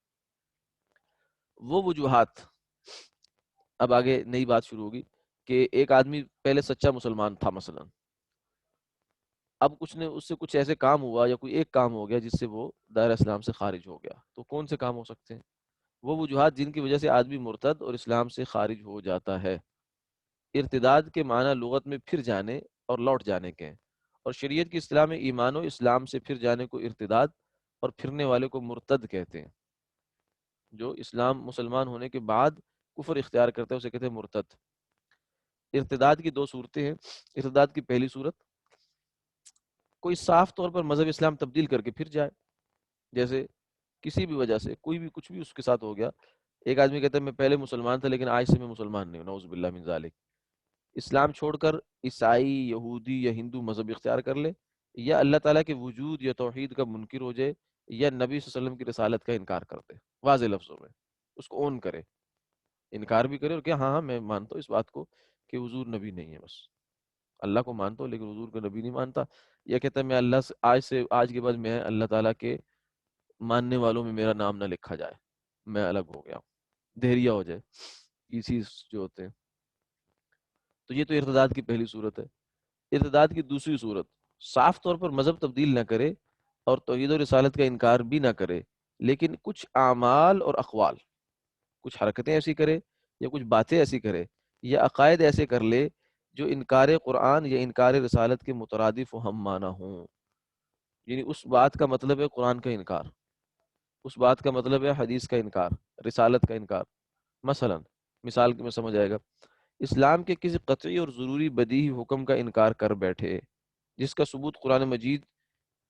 [SPEAKER 1] وہ وجوہات، اب آگے نئی بات شروع ہوگی کہ ایک آدمی پہلے سچا مسلمان تھا مثلا، اب اس سے کچھ ایسے کام ہوا یا کوئی ایک کام ہو گیا جس سے وہ دائرہ اسلام سے خارج ہو گیا، تو کون سے کام ہو سکتے ہیں؟ وہ وجوہات جن کی وجہ سے آدمی مرتد اور اسلام سے خارج ہو جاتا ہے۔ ارتداد کے معنی لغت میں پھر جانے اور لوٹ جانے کے ہیں، اور شریعت کی اصطلاح میں ایمان و اسلام سے پھر جانے کو ارتداد اور پھرنے والے کو مرتد کہتے ہیں۔ جو اسلام مسلمان ہونے کے بعد کفر اختیار کرتا ہے اسے کہتے ہیں مرتد۔ ارتداد کی دو صورتیں ہیں۔ ارتداد کی پہلی صورت کوئی صاف طور پر مذہب اسلام تبدیل کر کے پھر جائے، جیسے کسی بھی وجہ سے کوئی بھی کچھ بھی اس کے ساتھ ہو گیا، ایک آدمی کہتا ہے میں پہلے مسلمان تھا لیکن آج سے میں مسلمان نہیں ہوں، نعوذ باللہ من ذالک، اسلام چھوڑ کر عیسائی، یہودی یا ہندو مذہب اختیار کر لے، یا اللہ تعالیٰ کے وجود یا توحید کا منکر ہو جائے، یا نبی صلی اللہ علیہ وسلم کی رسالت کا انکار کر دے، واضح لفظوں میں اس کو اون کرے، انکار بھی کرے اور کہ ہاں ہاں میں مانتا ہوں اس بات کو کہ حضور نبی نہیں ہے، بس اللہ کو مانتا ہوں لیکن حضور کو نبی نہیں مانتا، یا کہتا ہے میں اللہ سے آج کے بعد میں اللہ تعالیٰ کے ماننے والوں میں میرا نام نہ لکھا جائے، میں الگ ہو گیا ہوں، دہریہ ہو جائے، اسی جو ہوتے ہیں۔ تو یہ تو ارتداد کی پہلی صورت ہے۔ ارتداد کی دوسری صورت صاف طور پر مذہب تبدیل نہ کرے اور توحید و رسالت کا انکار بھی نہ کرے، لیکن کچھ اعمال اور اقوال، کچھ حرکتیں ایسی کرے یا کچھ باتیں ایسی کرے یا عقائد ایسے کر لے جو انکار قرآن یا انکار رسالت کے مترادف و ہم معنی ہوں، یعنی اس بات کا مطلب ہے قرآن کا انکار، اس بات کا مطلب ہے حدیث کا انکار، رسالت کا انکار۔ مثلا مثال میں سمجھ آئے گا، اسلام کے کسی قطعی اور ضروری بدیہی حکم کا انکار کر بیٹھے جس کا ثبوت قرآن مجید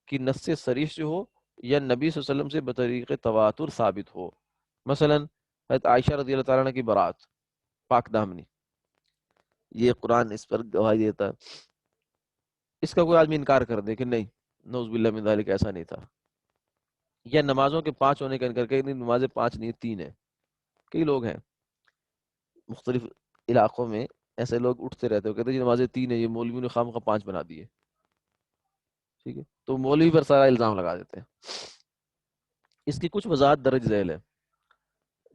[SPEAKER 1] کی نص صریح سے ہو یا نبی صلی اللہ علیہ وسلم سے بطریق تواتر ثابت ہو، مثلا حضرت عائشہ رضی اللہ تعالیٰ عنہ کی برات، پاک دامنی، یہ قرآن اس پر گواہی دیتا ہے، اس کا کوئی آدمی انکار کر دے کہ نہیں نعوذ باللہ من ذالک ایسا نہیں تھا، یا نمازوں کے 5 ہونے کا انکار کہ نہیں نمازیں 5 نہیں 3 ہیں، کئی لوگ ہیں مختلف علاقوں میں ایسے لوگ اٹھتے رہتے ہیں کہتے ہیں جی نمازیں 3 ہیں، یہ مولویوں نے خواہ مخواہ 5 بنا دیے، ٹھیک ہے، تو مولوی پر سارا الزام لگا دیتے ہیں۔ اس کی کچھ وضاحت درج ذیل ہے۔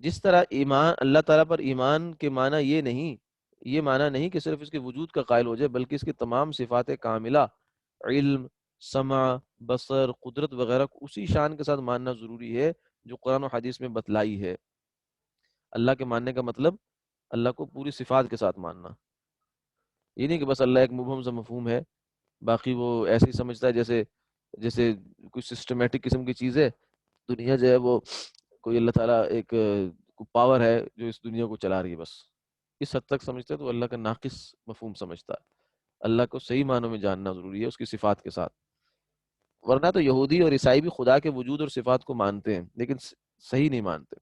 [SPEAKER 1] جس طرح ایمان اللہ تعالیٰ پر ایمان کے معنی یہ معنی نہیں کہ صرف اس کے وجود کا قائل ہو جائے، بلکہ اس کی تمام صفات کاملہ، علم، سمع، بصر، قدرت وغیرہ کو اسی شان کے ساتھ ماننا ضروری ہے جو قرآن و حدیث میں بتلائی ہے۔ اللہ کے ماننے کا مطلب اللہ کو پوری صفات کے ساتھ ماننا، یہ نہیں کہ بس اللہ ایک مبہم سا مفہوم ہے، باقی وہ ایسے ہی سمجھتا ہے جیسے کوئی سسٹمیٹک قسم کی چیز ہے، دنیا جو ہے وہ کوئی اللہ تعالیٰ ایک پاور ہے جو اس دنیا کو چلا رہی ہے، بس اس حد تک سمجھتا ہے تو اللہ کا ناقص مفہوم سمجھتا ہے۔ اللہ کو صحیح معنوں میں جاننا ضروری ہے اس کی صفات کے ساتھ، ورنہ تو یہودی اور عیسائی بھی خدا کے وجود اور صفات کو مانتے ہیں لیکن صحیح نہیں مانتے۔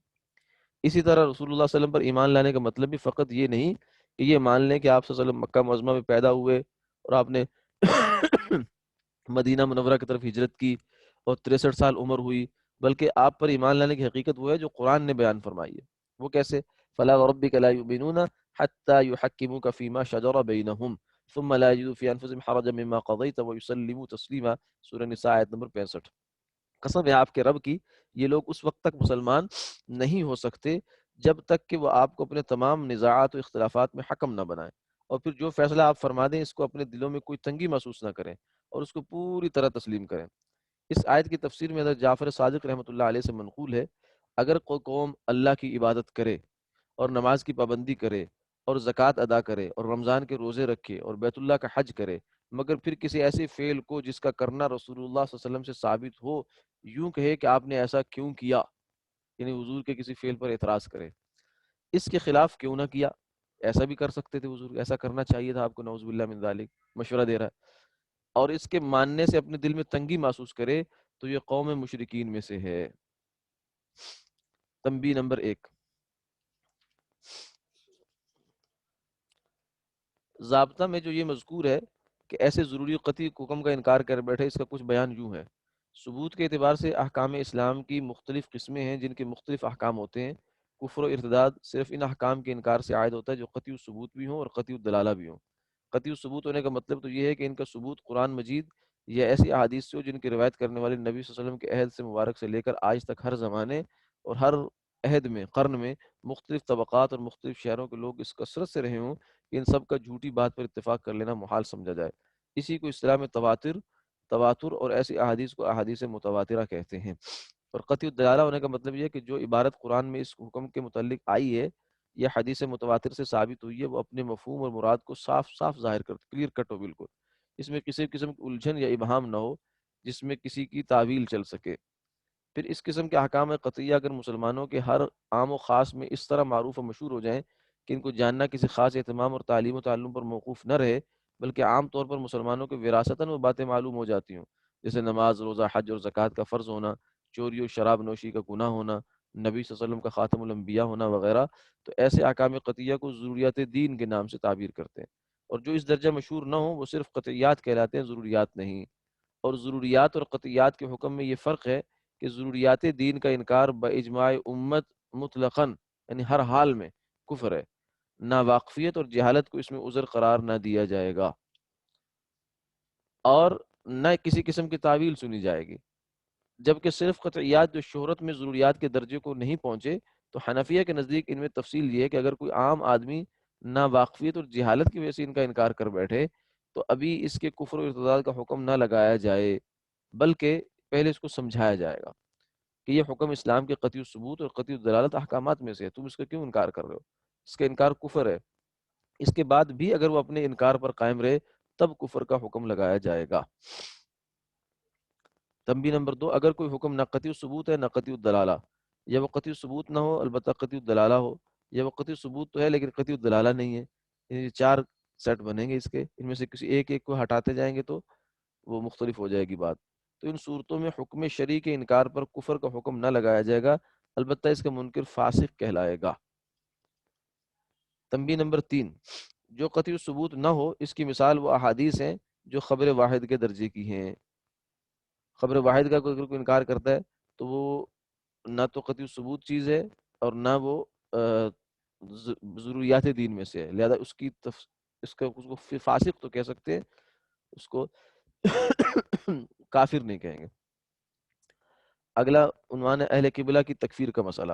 [SPEAKER 1] اسی طرح رسول اللہ صلی اللہ علیہ وسلم پر ایمان لانے کا مطلب بھی فقط یہ نہیں کہ یہ مان لیں کہ آپ صلی اللہ علیہ وسلم مکہ معظمہ میں پیدا ہوئے اور آپ نے مدینہ منورہ کی طرف ہجرت کی اور 63 سال عمر ہوئی، بلکہ آپ پر ایمان لانے کی حقیقت وہ ہے جو قرآن نے بیان فرمائی ہے۔ وہ کیسے؟ فَلَا وَرَبِّكَ لَا يُؤْمِنُونَ حَتَّى يُحَكِّمُوكَ فِي مَا شَجَرَ بَيْنَهُمْ ثُمَّ لَا يَجِدُوا فِي أَنفُسِهِمْ حَرَجًا مِّمَّا قَضَيْتَ وَيُسَلِّمُوا تَسْلِيمًا، سورہ نساء آیت نمبر 65۔ قسم ہے آپ کے رب کی، یہ لوگ اس وقت تک مسلمان نہیں ہو سکتے جب تک کہ وہ آپ کو اپنے تمام نزاعات و اختلافات میں حکم نہ بنائیں، اور پھر جو فیصلہ آپ فرما دیں اس کو اپنے دلوں میں کوئی تنگی محسوس نہ کریں اور اس کو پوری طرح تسلیم کریں۔ اس آیت کی تفسیر میں حضرت جعفر صادق رحمۃ اللہ علیہ سے منقول ہے، اگر کوئی قوم اللہ کی عبادت کرے اور نماز کی پابندی کرے اور زکوٰۃ ادا کرے اور رمضان کے روزے رکھے اور بیت اللہ کا حج کرے، مگر پھر کسی ایسے فعل کو جس کا کرنا رسول اللہ صلی اللہ علیہ وسلم سے ثابت ہو، یوں کہے کہ آپ نے ایسا کیوں کیا، یعنی حضور کے کسی فعل پر اعتراض کرے، اس کے خلاف کیوں نہ کیا، ایسا بھی کر سکتے تھے حضور، ایسا کرنا چاہیے تھا آپ کو، نعوذ باللہ من ذالک، مشورہ دے رہا ہے، اور اس کے ماننے سے اپنے دل میں تنگی محسوس کرے تو یہ قوم مشرکین میں سے ہے۔ تنبیہ نمبر 1، ضابطہ میں جو یہ مذکور ہے کہ ایسے ضروری و قطعی حکم کا انکار کر بیٹھے، اس کا کچھ بیان یوں ہے۔ ثبوت کے اعتبار سے احکام اسلام کی مختلف قسمیں ہیں جن کے مختلف احکام ہوتے ہیں۔ کفر و ارتداد صرف ان احکام کے انکار سے عائد ہوتا ہے جو قطعی الثبوت بھی ہوں اور قطعی الدلالہ بھی ہوں۔ قطعی الثبوت ہونے کا مطلب تو یہ ہے کہ ان کا ثبوت قرآن مجید یا ایسی احادیث سے ہو جن کی روایت کرنے والے نبی صلی اللہ علیہ وسلم کے عہد سے مبارک سے لے کر آج تک ہر زمانے اور ہر عہد میں، قرن میں، مختلف طبقات اور مختلف شہروں کے لوگ اس کثرت سے رہے ہوں کہ ان سب کا جھوٹی بات پر اتفاق کر لینا محال سمجھا جائے۔ اسی کو اصطلاح میں تواتر اور ایسی احادیث کو احادیث متواترہ کہتے ہیں۔ اور قطعی الدلالہ ہونے کا مطلب یہ ہے کہ جو عبارت قرآن میں اس حکم کے متعلق آئی ہے یا حدیث متواتر سے ثابت ہوئی ہے، وہ اپنے مفہوم اور مراد کو صاف صاف ظاہر کرتی، کلیئر کٹ ہو بالکل، اس میں کسی قسم کی الجھن یا ابہام نہ ہو جس میں کسی کی تعویل چل سکے۔ پھر اس قسم کے احکام قطعیہ اگر مسلمانوں کے ہر عام و خاص میں اس طرح معروف و مشہور ہو جائیں کہ ان کو جاننا کسی خاص اہتمام اور تعلیم و تعلم پر موقوف نہ رہے، بلکہ عام طور پر مسلمانوں کے وراثتاً وہ باتیں معلوم ہو جاتی ہوں، جیسے نماز، روزہ، حج اور زکوٰۃ کا فرض ہونا، چوری و شراب نوشی کا گناہ ہونا، نبی صلی اللہ علیہ وسلم کا خاتم الانبیاء ہونا وغیرہ، تو ایسے احکام قطعیہ کو ضروریات دین کے نام سے تعبیر کرتے ہیں، اور جو اس درجہ مشہور نہ ہوں وہ صرف قطعیات کہلاتے ہیں، ضروریات نہیں۔ اور ضروریات اور قطعیات کے حکم میں یہ فرق ہے کہ ضروریات دین کا انکار باجماع امت مطلقاً، یعنی ہر حال میں کفر ہے، نہ واقفیت اور جہالت کو اس میں عذر قرار نہ دیا جائے گا اور نہ کسی قسم کی تعویل سنی جائے گی، جبکہ صرف قطعیات جو شہرت میں ضروریات کے درجے کو نہیں پہنچے، تو حنفیہ کے نزدیک ان میں تفصیل یہ ہے کہ اگر کوئی عام آدمی نہ واقفیت اور جہالت کی وجہ سے ان کا انکار کر بیٹھے تو ابھی اس کے کفر و ارتداد کا حکم نہ لگایا جائے، بلکہ پہلے اس کو سمجھایا جائے گا کہ یہ حکم اسلام کے قطعی ثبوت اور قطعی دلالت احکامات میں سے ہے، تم اس کا کیوں انکار کر رہے ہو، اس کا انکار کفر ہے۔ اس کے بعد بھی اگر وہ اپنے انکار پر قائم رہے تب کفر کا حکم لگایا جائے گا۔ تنبیہ نمبر 2، اگر کوئی حکم نہ قطعی ثبوت ہے نہ قطعی الدلالہ، یا وہ قطعی ثبوت نہ ہو البتہ قطعی الدلالہ ہو، یا وہ قطعی ثبوت تو ہے لیکن قطعی الدلالہ نہیں ہے، یہ 4 سیٹ بنیں گے اس کے، ان میں سے کسی ایک کو ہٹاتے جائیں گے تو وہ مختلف ہو جائے گی بات، تو ان صورتوں میں حکم شرعی کے انکار پر کفر کا حکم نہ لگایا جائے گا، البتہ اس کا منکر فاسق کہلائے گا۔ تنبیہ نمبر 3، جو قطعی ثبوت نہ ہو اس کی مثال وہ احادیث ہیں جو خبر واحد کے درجے کی ہیں۔ خبر واحد کا اگر کوئی انکار کرتا ہے تو وہ نہ تو قطعی ثبوت چیز ہے اور نہ وہ ضروریات دین میں سے ہے، لہذا اس کو فاسق تو کہہ سکتے ہیں، اس کو کافر نہیں کہیں گے۔ اگلا عنوان ہے اہل قبلہ کی تکفیر کا مسئلہ۔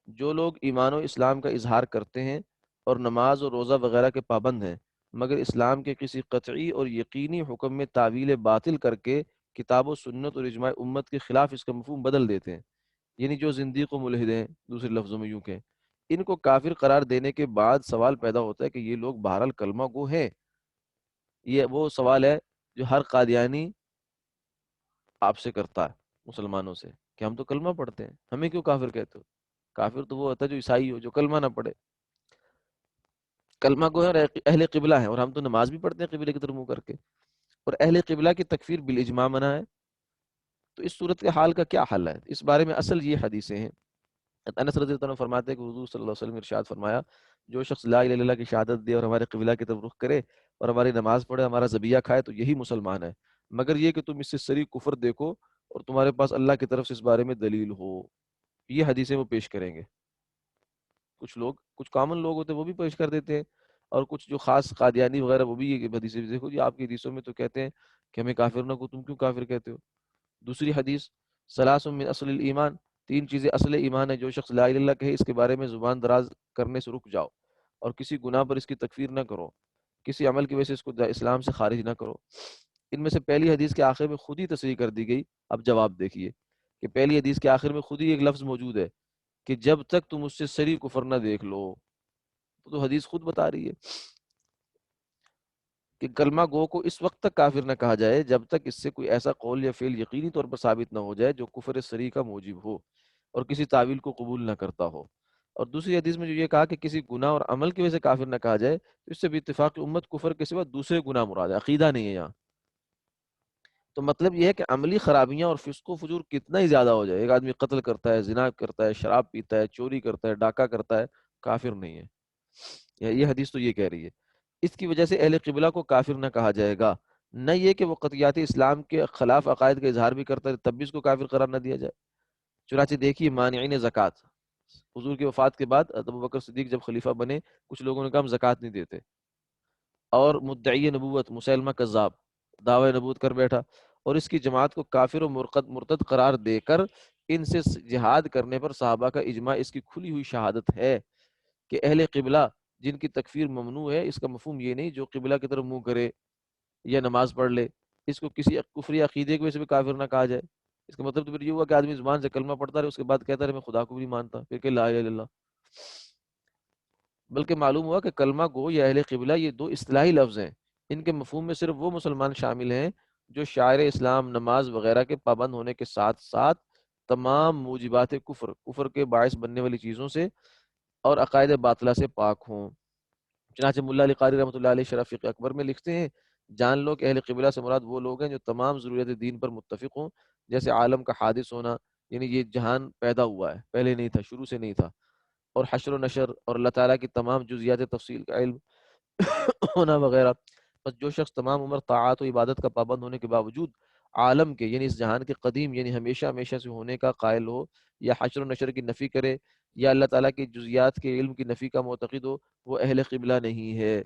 [SPEAKER 1] جو لوگ ایمان و اسلام کا اظہار کرتے ہیں اور نماز اور روزہ وغیرہ کے پابند ہیں، مگر اسلام کے کسی قطعی اور یقینی حکم میں تعویل باطل کر کے کتاب و سنت اور اجماع امت کے خلاف اس کا مفہوم بدل دیتے ہیں، یعنی جو زندیق و ملحد ہیں، دوسرے لفظوں میں یوں کہیں، ان کو کافر قرار دینے کے بعد سوال پیدا ہوتا ہے کہ یہ لوگ بہرحال کلمہ گو ہیں۔ یہ وہ سوال ہے جو ہر قادیانی آپ سے کرتا ہے، مسلمانوں سے، کہ ہم تو کلمہ پڑھتے ہیں، ہمیں کیوں کافر کہتے ہو؟ کافر تو وہ ہوتا ہے جو عیسائی ہو، جو کلمہ نہ پڑھے، کلمہ گو ہے اور اہل قبلہ ہیں، اور ہم تو نماز بھی پڑھتے ہیں قبلے کی طرف منہ کر کے، اور اہل قبلہ کی تکفیر بالاجماع منع ہے۔ تو اس صورت کے حال کا کیا حل ہے؟ اس بارے میں اصل یہ حدیثیں ہیں۔ انس رضی اللہ عنہ فرماتے ہیں کہ حضور صلی اللہ علیہ وسلم نے ارشاد فرمایا، جو شخص لا الہ الا اللہ کی شہادت دے اور ہمارے قبلہ کی طرف رخ کرے اور ہماری نماز پڑھے، ہمارا ذبیحہ کھائے، تو یہی مسلمان ہے۔ مگر یہ کہ تم اس سے صریح کفر دیکھو اور تمہارے پاس اللہ کی طرف سے اس بارے میں دلیل ہو. یہ حدیثیں وہ پیش کریں گے. کچھ لوگ، کچھ کامن لوگ ہوتے ہیں وہ بھی پیش کر دیتے ہیں، اور کچھ جو خاص قادیانی وغیرہ وہ بھی یہ حدیثیں دیکھو جی آپ کی حدیثوں میں تو کہتے ہیں کہ ہمیں کافر نہ کو، تم کیوں کافر کہتے ہو؟ دوسری حدیث، ثلاث من اصل الایمان، تین چیزیں اصل ایمان ہے، جو شخص لا الہ الا اللہ کہے اس کے بارے میں زبان دراز کرنے سے رک جاؤ، اور کسی گناہ پر اس کی تکفیر نہ کرو، کسی عمل کی وجہ سے اس کو اسلام سے خارج نہ کرو. ان میں سے پہلی حدیث کے آخر میں خود ہی تصریح کر دی گئی. اب جواب دیکھیے کہ پہلی حدیث کے آخر میں خود ہی ایک لفظ موجود ہے کہ جب تک تم اس سے صریح کفر نہ دیکھ لو. تو حدیث خود بتا رہی ہے کہ کلمہ گو کو اس وقت تک کافر نہ کہا جائے جب تک اس سے کوئی ایسا قول یا فعل یقینی طور پر ثابت نہ ہو جائے جو کفر صریح کا موجب ہو اور کسی تعویل کو قبول نہ کرتا ہو. اور دوسری حدیث میں جو یہ کہا کہ کسی گناہ اور عمل کی وجہ سے کافر نہ کہا جائے، تو اس سے بھی اتفاق امت کفر کے سوا دوسرے گناہ مراد ہے، عقیدہ نہیں ہے یہاں. تو مطلب یہ ہے کہ عملی خرابیاں اور فسق و فجور کتنا ہی زیادہ ہو جائے، ایک آدمی قتل کرتا ہے، زنا کرتا ہے، شراب پیتا ہے، چوری کرتا ہے، ڈاکہ کرتا ہے، کافر نہیں ہے. یہ حدیث تو یہ کہہ رہی ہے. اس کی وجہ سے اہل قبلہ کو کافر نہ کہا جائے گا، نہ یہ کہ وہ قطعیات اسلام کے خلاف عقائد کا اظہار بھی کرتا ہے تب بھی اس کو کافر قرار نہ دیا جائے. چنانچہ دیکھیے مانعین زکوٰۃ، حضور کی وفات کے بعد ابو بکر صدیق جب خلیفہ بنے، کچھ لوگوں نے کہا ہم زکوٰۃ نہیں دیتے، اور مدعی نبوت مسیلمہ کذاب دعوی نبوت کر بیٹھا، اور اس کی جماعت کو کافر و مرتد قرار دے کر ان سے جہاد کرنے پر صحابہ کا اجماع اس کی کھلی ہوئی شہادت ہے کہ اہل قبلہ جن کی تکفیر ممنوع ہے، اس کا مفہوم یہ نہیں جو قبلہ کی طرف منہ کرے یا نماز پڑھ لے اس کو کسی کفری عقیدے کی وجہ سے بھی کافر نہ کہا جائے. اس کا مطلب تو پھر یہ ہوا کہ آدمی زبان سے کلمہ پڑھتا رہے اس کے بعد کہتا رہے میں خدا کو بھی نہیں مانتا، پھر کہ لا الہ الا اللہ. بلکہ معلوم ہوا کہ کلمہ گو یا اہل قبلہ یہ دو اصطلاحی لفظ ہیں، ان کے مفہوم میں صرف وہ مسلمان شامل ہیں جو شاعر اسلام، نماز وغیرہ کے پابند ہونے کے ساتھ ساتھ تمام موجبات کفر کے باعث بننے والی چیزوں سے اور عقائد باطلہ سے پاک ہوں. چنانچہ ملا علی قاری رحمۃ اللہ علیہ شرح فقہ اکبر میں لکھتے ہیں، جان لو کہ اہل قبلہ سے مراد وہ لوگ ہیں جو تمام ضروریات دین پر متفق ہوں، جیسے عالم کا حادث ہونا، یعنی یہ جہان پیدا ہوا ہے، پہلے نہیں تھا، شروع سے نہیں تھا، اور حشر و نشر اور اللہ تعالیٰ کی تمام جزیات تفصیل کا علم ہونا وغیرہ. بس جو شخص تمام عمر طاعات و عبادت کا پابند ہونے کے باوجود عالم کے یعنی اس جہان کے قدیم یعنی ہمیشہ ہمیشہ سے ہونے کا قائل ہو، یا حشر و نشر کی نفی کرے، یا اللہ تعالیٰ کی جزیات کے علم کی نفی کا معتقد ہو، وہ اہل قبلہ نہیں ہے،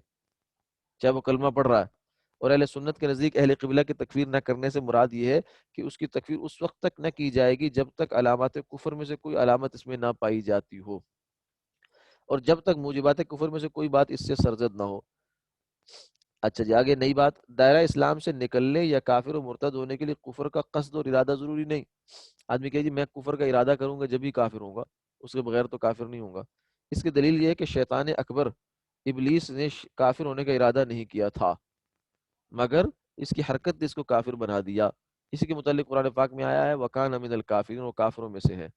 [SPEAKER 1] چاہے وہ کلمہ پڑھ رہا ہے. اور اہل سنت کے نزدیک اہل قبلہ کی تکفیر نہ کرنے سے مراد یہ ہے کہ اس کی تکفیر اس وقت تک نہ کی جائے گی جب تک علامات کفر میں سے کوئی علامت اس میں نہ پائی جاتی ہو، اور جب تک موجبات کفر میں سے کوئی بات اس سے سرزد نہ ہو. اچھا جی، آگے نئی بات، دائرہ اسلام سے نکلنے یا کافر و مرتد ہونے کے لیے کفر کا قصد اور ارادہ ضروری نہیں. آدمی کہے جی میں کفر کا ارادہ کروں گا جب ہی کافر ہوں گا، اس کے بغیر تو کافر نہیں ہوں گا. اس کی دلیل یہ ہے کہ شیطان اکبر ابلیس نے کافر ہونے کا ارادہ نہیں کیا تھا، مگر اس کی حرکت نے اس کو کافر بنا دیا. اسی کے متعلق قرآن پاک میں آیا ہے وَكَانَ مِنَ الْكَافِرِينَ، وہ کافروں میں سے ہے.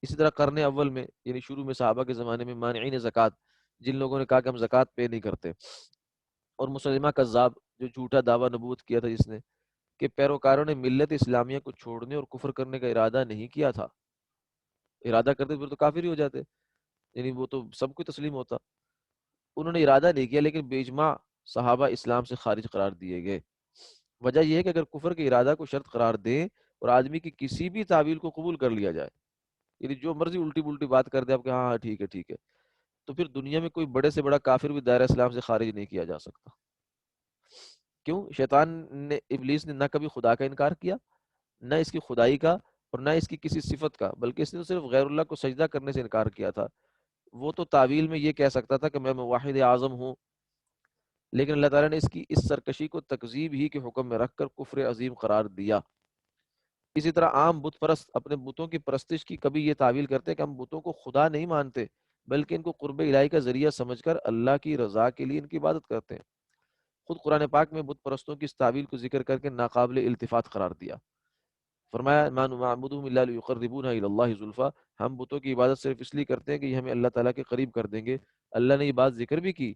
[SPEAKER 1] اسی طرح قرن اول میں یعنی شروع میں صحابہ کے زمانے میں مانعین زکوٰۃ، جن لوگوں نے کہا کہ ہم زکوٰۃ پے نہیں کرتے، اور مسلمہ کذاب جو جھوٹا دعویٰ نبوت کیا تھا جس نے کہ پیروکاروں نے ملت اسلامیہ کو چھوڑنے اور کفر کرنے کا ارادہ نہیں کیا تھا. ارادہ کرتے پھر تو کافر ہی ہو جاتے، یعنی وہ تو سب کو تسلیم ہوتا. انہوں نے ارادہ نہیں کیا لیکن باجماع صحابہ اسلام سے خارج قرار دیے گئے. وجہ یہ ہے کہ اگر کفر کے ارادہ کو شرط قرار دیں اور آدمی کی کسی بھی تعویل کو قبول کر لیا جائے، یعنی جو مرضی الٹی پلٹی بات کر دے آپ کہ ہاں ہاں ٹھیک ہے ٹھیک ہے، تو پھر دنیا میں کوئی بڑے سے بڑا کافر بھی دائرہ اسلام سے خارج نہیں کیا جا سکتا. کیوں؟ شیطان نے، ابلیس نے نہ کبھی خدا کا انکار کیا، نہ اس کی خدائی کا، اور نہ اس کی کسی صفت کا، بلکہ اس نے تو صرف غیر اللہ کو سجدہ کرنے سے انکار کیا تھا. وہ تو تعویل میں یہ کہہ سکتا تھا کہ میں واحد اعظم ہوں، لیکن اللہ تعالیٰ نے اس کی اس سرکشی کو تکذیب ہی کے حکم میں رکھ کر کفر عظیم قرار دیا. اسی طرح عام بت پرست اپنے بتوں کی پرستش کی کبھی یہ تعویل کرتے ہیں کہ ہم بتوں کو خدا نہیں مانتے بلکہ ان کو قرب الہی کا ذریعہ سمجھ کر اللہ کی رضا کے لیے ان کی عبادت کرتے ہیں. خود قرآن پاک میں بت پرستوں کی اس تعویل کو ذکر کر کے ناقابل التفات قرار دیا. فرمایا ما نعبدهم الا ليقربونا الى الله زلفى، ہم بتوں کی عبادت صرف اس لیے کرتے ہیں کہ یہ ہمیں اللہ تعالیٰ کے قریب کر دیں گے. اللہ نے یہ بات ذکر بھی کی،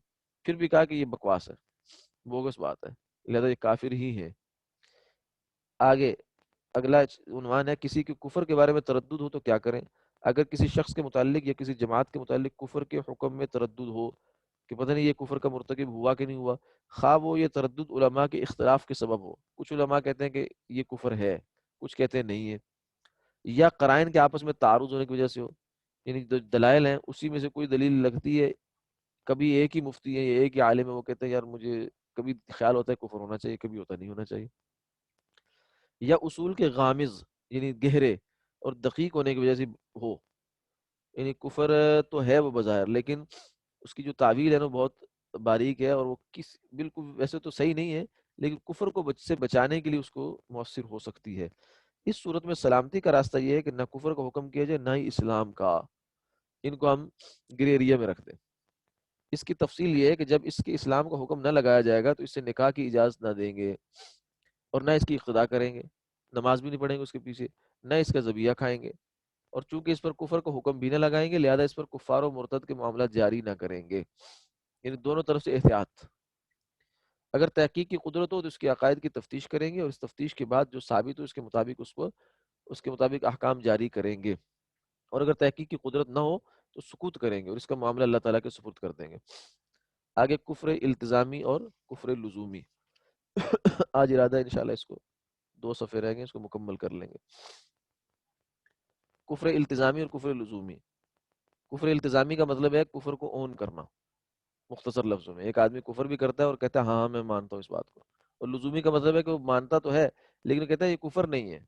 [SPEAKER 1] پھر بھی کہا کہ یہ بکواس ہے، بوگس بات ہے، لہذا یہ کافر ہی ہے. آگے اگلا عنوان ہے کسی کے کفر کے بارے میں تردد ہو تو کیا کریں. اگر کسی شخص کے متعلق یا کسی جماعت کے متعلق کفر کے حکم میں تردد ہو کہ پتہ نہیں یہ کفر کا مرتکب ہوا کہ نہیں ہوا، خواہ وہ یہ تردد علماء کے اختلاف کے سبب ہو، کچھ علماء کہتے ہیں کہ یہ کفر ہے، کچھ کہتے ہیں نہیں ہے، یا قرائن کے آپس میں تعارض ہونے کی وجہ سے ہو، یعنی جو دلائل ہیں اسی میں سے کوئی دلیل لگتی ہے، کبھی ایک ہی مفتی ہے یا ایک ہی عالم ہے وہ کہتے ہیں یار مجھے کبھی خیال ہوتا ہے کفر ہونا چاہیے، کبھی ہوتا نہیں ہونا چاہیے، یا اصول کے غامض یعنی گہرے اور دقیق ہونے کی وجہ سے ہو، یعنی کفر تو ہے وہ بظاہر لیکن اس کی جو تعویل ہے نا بہت باریک ہے، اور وہ بالکل ویسے تو صحیح نہیں ہے لیکن کفر کو سے بچانے کے لیے اس کو مؤثر ہو سکتی ہے۔ اس صورت میں سلامتی کا راستہ یہ ہے کہ نہ کفر کا حکم کیا جائے نہ ہی اسلام کا، ان کو ہم گرے ایریا میں رکھ دیں۔ اس کی تفصیل یہ ہے کہ جب اس کے اسلام کا حکم نہ لگایا جائے گا تو اس سے نکاح کی اجازت نہ دیں گے اور نہ اس کی اقتدا کریں گے، نماز بھی نہیں پڑھیں گے اس کے پیچھے، نہ اس کا ذبیحہ کھائیں گے، اور چونکہ اس پر کفر کا حکم بھی نہ لگائیں گے لہذا اس پر کفار و مرتد کے معاملات جاری نہ کریں گے، یعنی دونوں طرف سے احتیاط۔ اگر تحقیق کی قدرت ہو تو اس کے عقائد کی تفتیش کریں گے اور اس تفتیش کے بعد جو ثابت ہو اس کے مطابق اس کے مطابق احکام جاری کریں گے، اور اگر تحقیق کی قدرت نہ ہو تو سکوت کریں گے اور اس کا معاملہ اللہ تعالیٰ کے سپرد کر دیں گے۔ آگے کفر التزامی اور کفر لزومی۔ آج ارادہ ہے انشاءاللہ اس کو 2 صفحے رہیں گے اس کو مکمل کر لیں گے۔ کفر التزامی اور کفر لزومی۔ کفر التزامی کا مطلب ہے کفر کو اون کرنا، مختصر لفظوں میں ایک آدمی کفر بھی کرتا ہے اور کہتا ہے ہاں میں مانتا ہوں اس بات کو، اور لزومی کا مطلب ہے کہ وہ مانتا تو ہے لیکن کہتا ہے یہ کفر نہیں ہے،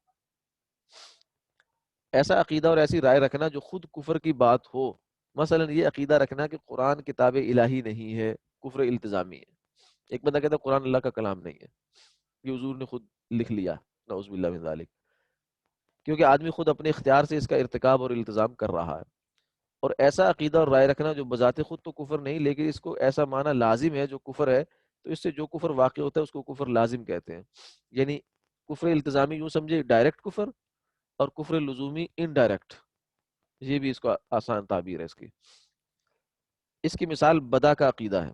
[SPEAKER 1] ایسا عقیدہ اور ایسی رائے رکھنا جو خود کفر کی بات ہو، مثلا یہ عقیدہ رکھنا کہ قرآن کتاب الہی نہیں ہے، کفر التزامی ہے۔ ایک بندہ کہتا ہے قرآن اللہ کا کلام نہیں ہے، یہ حضور نے خود لکھ لیا، نعوذ باللہ من ذالک، کیونکہ آدمی خود اپنے اختیار سے اس کا ارتکاب اور التزام کر رہا ہے۔ اور ایسا عقیدہ اور رائے رکھنا جو بذات خود تو کفر نہیں لیکن اس کو ایسا معنی لازم ہے جو کفر ہے، تو اس سے جو کفر واقع ہوتا ہے اس کو کفر لازم کہتے ہیں، یعنی کفر التزامی یوں سمجھے ڈائریکٹ کفر، اور کفر لزومی انڈائریکٹ، یہ بھی اس کا آسان تعبیر ہے اس کی۔ اس کی مثال بدا کا عقیدہ ہے۔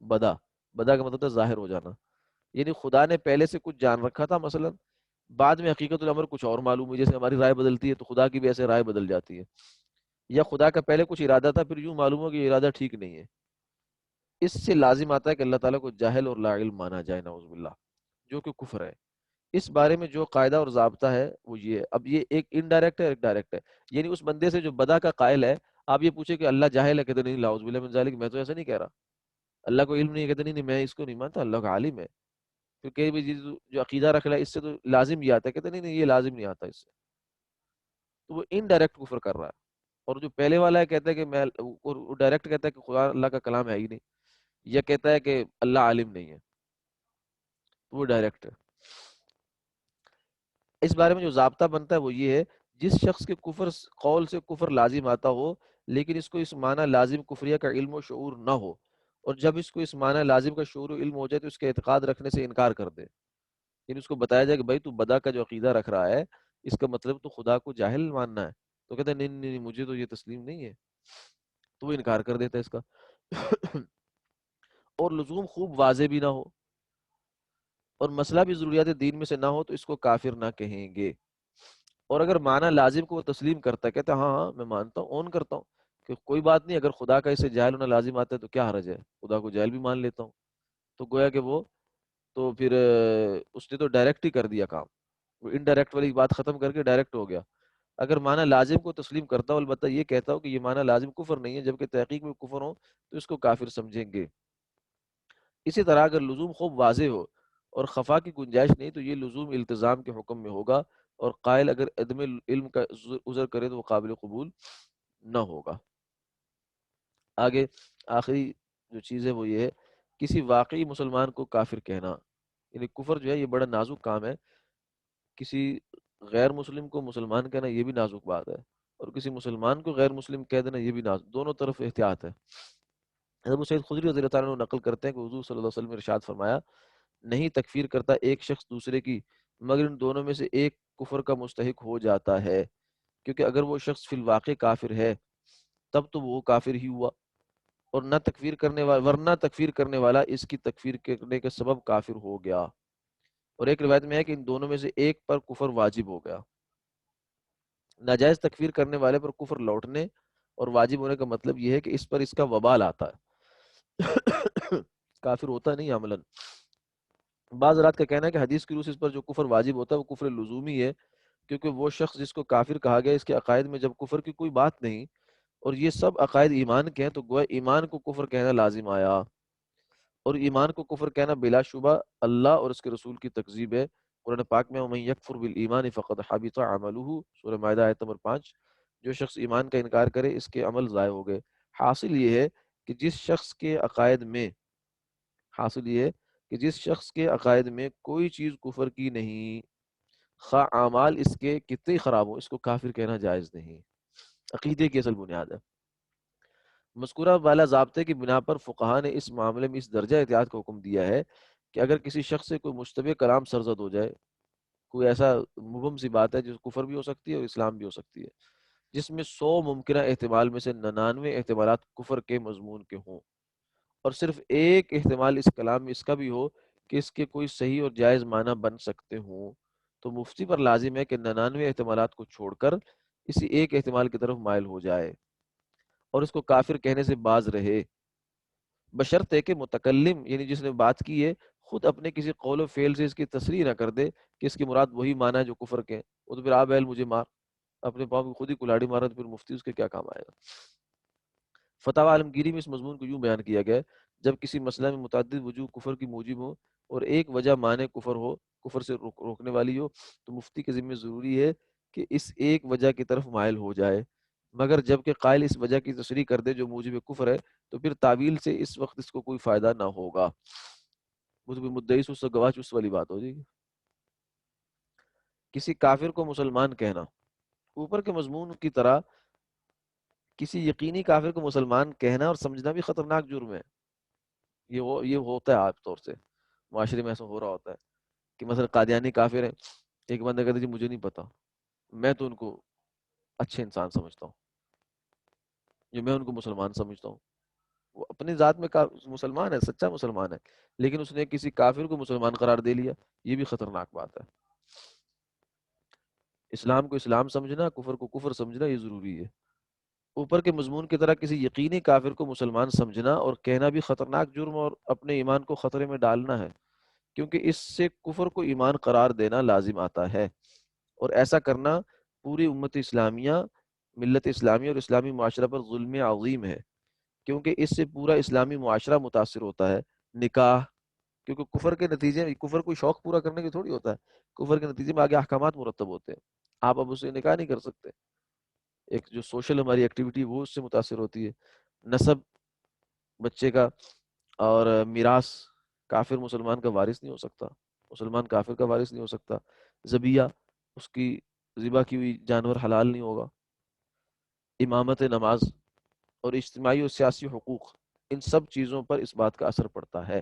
[SPEAKER 1] بدا بدا کا مطلب ہے ظاہر ہو جانا، یعنی خدا نے پہلے سے کچھ جان رکھا تھا، مثلا بعد میں حقیقت الامر کچھ اور معلوم ہوئی، جیسے ہماری رائے بدلتی ہے تو خدا کی بھی ایسے رائے بدل جاتی ہے، یا خدا کا پہلے کچھ ارادہ تھا پھر یوں معلوم ہو کہ یہ ارادہ ٹھیک نہیں ہے۔ اس سے لازم آتا ہے کہ اللہ تعالیٰ کو جاہل اور لا علم مانا جائے، نعوذ باللہ، جو کہ کفر ہے۔ اس بارے میں جو قاعدہ اور ضابطہ ہے وہ یہ ہے، اب یہ ایک انڈائریکٹ ہے اور ایک ڈائریکٹ ہے، یعنی اس بندے سے جو بدا کا قائل ہے، آپ یہ پوچھے کہ اللہ جاہل ہے، کہتے نہیں نعوذ باللہ من ذالک، میں تو ایسا نہیں کہہ رہا، اللہ کو علم نہیں ہے، کہتے نہیں میں اس کو نہیں مانتا، اللہ کا عالم ہے۔ پھر کئی بھی چیز جو عقیدہ رکھ رہا ہے اس سے تو لازم یہ آتا ہے، کہتے نہیں یہ لازم نہیں آتا اس سے، تو وہ انڈائریکٹ کفر کر رہا ہے۔ اور جو پہلے والا ہے کہتا ہے کہ میں، وہ ڈائریکٹ کہتا ہے کہ خدا اللہ کا کلام ہے ہی نہیں، یا کہتا ہے کہ اللہ عالم نہیں ہے، تو وہ ڈائریکٹ ہے۔ اس بارے میں جو ضابطہ بنتا ہے وہ یہ ہے، جس شخص کے کفر قول سے کفر لازم آتا ہو لیکن اس کو اس معنی لازم کفریہ کا علم و شعور نہ ہو، اور جب اس کو اس معنی لازم کا شعور و علم ہو جائے تو اس کے اعتقاد رکھنے سے انکار کر دے، یعنی اس کو بتایا جائے کہ بھائی تو بدا کا جو عقیدہ رکھ رہا ہے اس کا مطلب تو خدا کو جاہل ماننا ہے، تو کہتا ہے نہیں نہیں نہیں، مجھے تو یہ تسلیم نہیں ہے، تو وہ انکار کر دیتا ہے اس کا۔ اور لزوم خوب واضح بھی نہ ہو اور مسئلہ بھی ضروریات دین میں سے نہ ہو تو اس کو کافر نہ کہیں گے۔ اور اگر معنی لازم کو وہ تسلیم کرتا ہے، کہتا ہے ہاں ہاں میں مانتا ہوں، اون کرتا ہوں کہ کوئی بات نہیں، اگر خدا کا اسے جاہل ہونا لازم آتا ہے تو کیا حرج ہے، خدا کو جاہل بھی مان لیتا ہوں، تو گویا کہ وہ تو پھر اس نے تو ڈائریکٹ ہی کر دیا کام، وہ انڈائریکٹ والی بات ختم کر کے ڈائریکٹ ہو گیا۔ اگر معنی لازم کو تسلیم کرتا ہوں، البتہ یہ کہتا ہوں کہ یہ معنی لازم کفر نہیں ہے جبکہ تحقیق میں کفر ہو، تو اس کو کافر سمجھیں گے۔ اسی طرح اگر لزوم خوب واضح ہو اور خفا کی گنجائش نہیں تو یہ لزوم التزام کے حکم میں ہوگا، اور قائل اگر عدم علم کا عذر کرے تو وہ قابل قبول نہ ہوگا۔ آگے آخری جو چیز ہے وہ یہ ہے، کسی واقعی مسلمان کو کافر کہنا، یعنی کفر جو ہے یہ بڑا نازک کام ہے، کسی غیر مسلم کو مسلمان کہنا یہ بھی نازک بات ہے، اور کسی مسلمان کو غیر مسلم کہہ دینا یہ بھی نازک، دونوں طرف احتیاط ہے۔ حضرت ابو سعید خدری رضی اللہ تعالیٰ عنہ نقل کرتے ہیں کہ حضور صلی اللہ علیہ وسلم نے ارشاد فرمایا، نہیں تکفیر کرتا ایک شخص دوسرے کی مگر ان دونوں میں سے ایک کفر کا مستحق ہو جاتا ہے، کیونکہ اگر وہ شخص فی الواقع کافر ہے تب تو وہ کافر ہی ہوا، اور نہ تکفیر کرنے والا ورنہ تکفیر کرنے والا اس کی تکفیر کرنے کے سبب کافر ہو گیا۔ اور ایک روایت میں ہے کہ ان دونوں میں سے ایک پر کفر واجب ہو گیا۔ ناجائز تکفیر کرنے والے پر کفر لوٹنے اور واجب ہونے کا مطلب یہ ہے کہ اس پر اس کا وبال آتا ہے، کافر ہوتا نہیں عملاً. بعض رات کا کہنا ہے کہ حدیث کی روح سے اس پر جو کفر واجب ہوتا ہے وہ کفر لزومی ہے، کیونکہ وہ شخص جس کو کافر کہا گیا اس کے عقائد میں جب کفر کی کوئی بات نہیں اور یہ سب عقائد ایمان کے ہیں تو گویا ایمان کو کفر کہنا لازم آیا، اور ایمان کو کفر کہنا بلا شبہ اللہ اور اس کے رسول کی تکذیب ہے. قرآن پاک میں وَمَن يَكْفُرْ بِالْإِيمَانِ فَقَدْ حَبِطَ عَمَلُهُ، سورہ مائدہ آیت نمبر 5. جو شخص ایمان کا انکار کرے اس کے عمل ضائع ہو گئے. حاصل یہ ہے کہ جس شخص کے عقائد میں کوئی چیز کفر کی نہیں، خواہ اعمال اس کے کتنے خراب ہو، اس کو کافر کہنا جائز نہیں. عقیدے کی اصل بنیاد ہے. مذکورہ بالا ضابطے کی بنا پر فقہا نے اس معاملے میں اس درجہ احتیاط کا حکم دیا ہے کہ اگر کسی شخص سے کوئی مشتبہ کلام سرزد ہو جائے، کوئی ایسا مبہم سی بات ہے جو کفر بھی ہو سکتی ہے اور اسلام بھی ہو سکتی ہے، جس میں 100 ممکنہ احتمال میں سے 99 احتمالات کفر کے مضمون کے ہوں، اور صرف ایک احتمال اس کلام میں اس کا بھی ہو کہ اس کے کوئی صحیح اور جائز معنی بن سکتے ہوں، تو مفتی پر لازم ہے کہ 99 احتمالات کو چھوڑ کر اسی ایک احتمال کی طرف مائل ہو جائے اور اس کو کافر کہنے سے باز رہے، بشرطے کہ متکلم یعنی جس نے بات کی ہے خود اپنے کسی قول و فعل سے اس کی تصریح نہ کر دے کہ اس کی مراد وہی معنی ہے جو کفر کے ہیں. وہ تو پھر آ بیل مجھے مار، اپنے پاؤں کی خود ہی کلاڑی مارا تو پھر مفتی اس کے کیا کام آئے گا. فتاوی عالمگیری میں اس مضمون کو یوں بیان کیا گیا ہے: جب کسی مسئلہ میں متعدد وجوہ کفر کی موجب ہو اور ایک وجہ معنی کفر سے روکنے والی ہو تو مفتی کے ذمہ ضروری ہے کہ اس ایک وجہ کی طرف مائل ہو جائے، مگر جب کہ قائل اس وجہ کی تصریح کر دے جو موجب کفر ہے تو پھر تعویل سے اس وقت اس کو کوئی فائدہ نہ ہوگا. وہ تو مدعی سے گواہ چست والی بات ہو جائے گی. کسی کافر کو مسلمان کہنا اوپر کے مضمون کی طرح کسی یقینی کافر کو مسلمان کہنا اور سمجھنا بھی خطرناک جرم ہے. یہ ہوتا ہے عام طور سے معاشرے میں ایسا ہو رہا ہوتا ہے کہ مثلا قادیانی کافر ہیں، ایک بندہ کہتا ہے جی مجھے نہیں پتا، میں تو ان کو اچھے انسان سمجھتا ہوں، جو میں ان کو مسلمان سمجھتا ہوں. وہ اپنی ذات میں مسلمان ہے، سچا مسلمان ہے، لیکن اس نے کسی کافر کو مسلمان قرار دے لیا. یہ بھی خطرناک بات ہے. اسلام کو اسلام سمجھنا، کفر کو کفر سمجھنا یہ ضروری ہے. اوپر کے مضمون کی طرح کسی یقینی کافر کو مسلمان سمجھنا اور کہنا بھی خطرناک جرم اور اپنے ایمان کو خطرے میں ڈالنا ہے، کیونکہ اس سے کفر کو ایمان قرار دینا لازم آتا ہے، اور ایسا کرنا پوری امت اسلامیہ، ملت اسلامیہ اور اسلامی معاشرہ پر ظلم عظیم ہے، کیونکہ اس سے پورا اسلامی معاشرہ متاثر ہوتا ہے. نکاح، کیونکہ کفر کے نتیجے میں کفر کوئی شوق پورا کرنے کی تھوڑی ہوتا ہے، کفر کے نتیجے میں آگے احکامات مرتب ہوتے ہیں. آپ اب اسے نکاح نہیں کر سکتے. ایک جو سوشل ہماری ایکٹیویٹی وہ اس سے متاثر ہوتی ہے. نسب بچے کا اور میراث، کافر مسلمان کا وارث نہیں ہو سکتا، مسلمان کافر کا وارث نہیں ہو سکتا. ذبیحہ، اس کی ذبح کی ہوئی جانور حلال نہیں ہوگا. امامت نماز اور اجتماعی اور سیاسی حقوق، ان سب چیزوں پر اس بات کا اثر پڑتا ہے.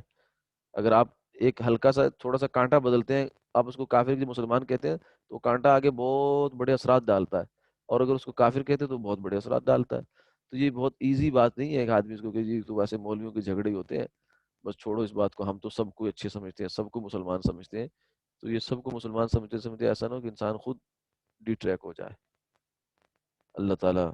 [SPEAKER 1] اگر آپ ایک ہلکا سا تھوڑا سا کانٹا بدلتے ہیں، آپ اس کو کافر کی مسلمان کہتے ہیں تو کانٹا آگے بہت بڑے اثرات ڈالتا ہے، اور اگر اس کو کافر کہتے ہیں تو بہت بڑے اثرات ڈالتا ہے. تو یہ بہت ایزی بات نہیں ہے ایک آدمی اس کو کہ جی تو ویسے مولویوں کے جھگڑے ہی ہوتے ہیں، بس چھوڑو اس بات کو، ہم تو سب کو اچھے سمجھتے ہیں، سب کو مسلمان سمجھتے ہیں. تو یہ سب کو مسلمان سمجھتے سمجھتے ایسا نہ ہو کہ انسان خود ڈی ٹریک ہو جائے. اللہ تعالیٰ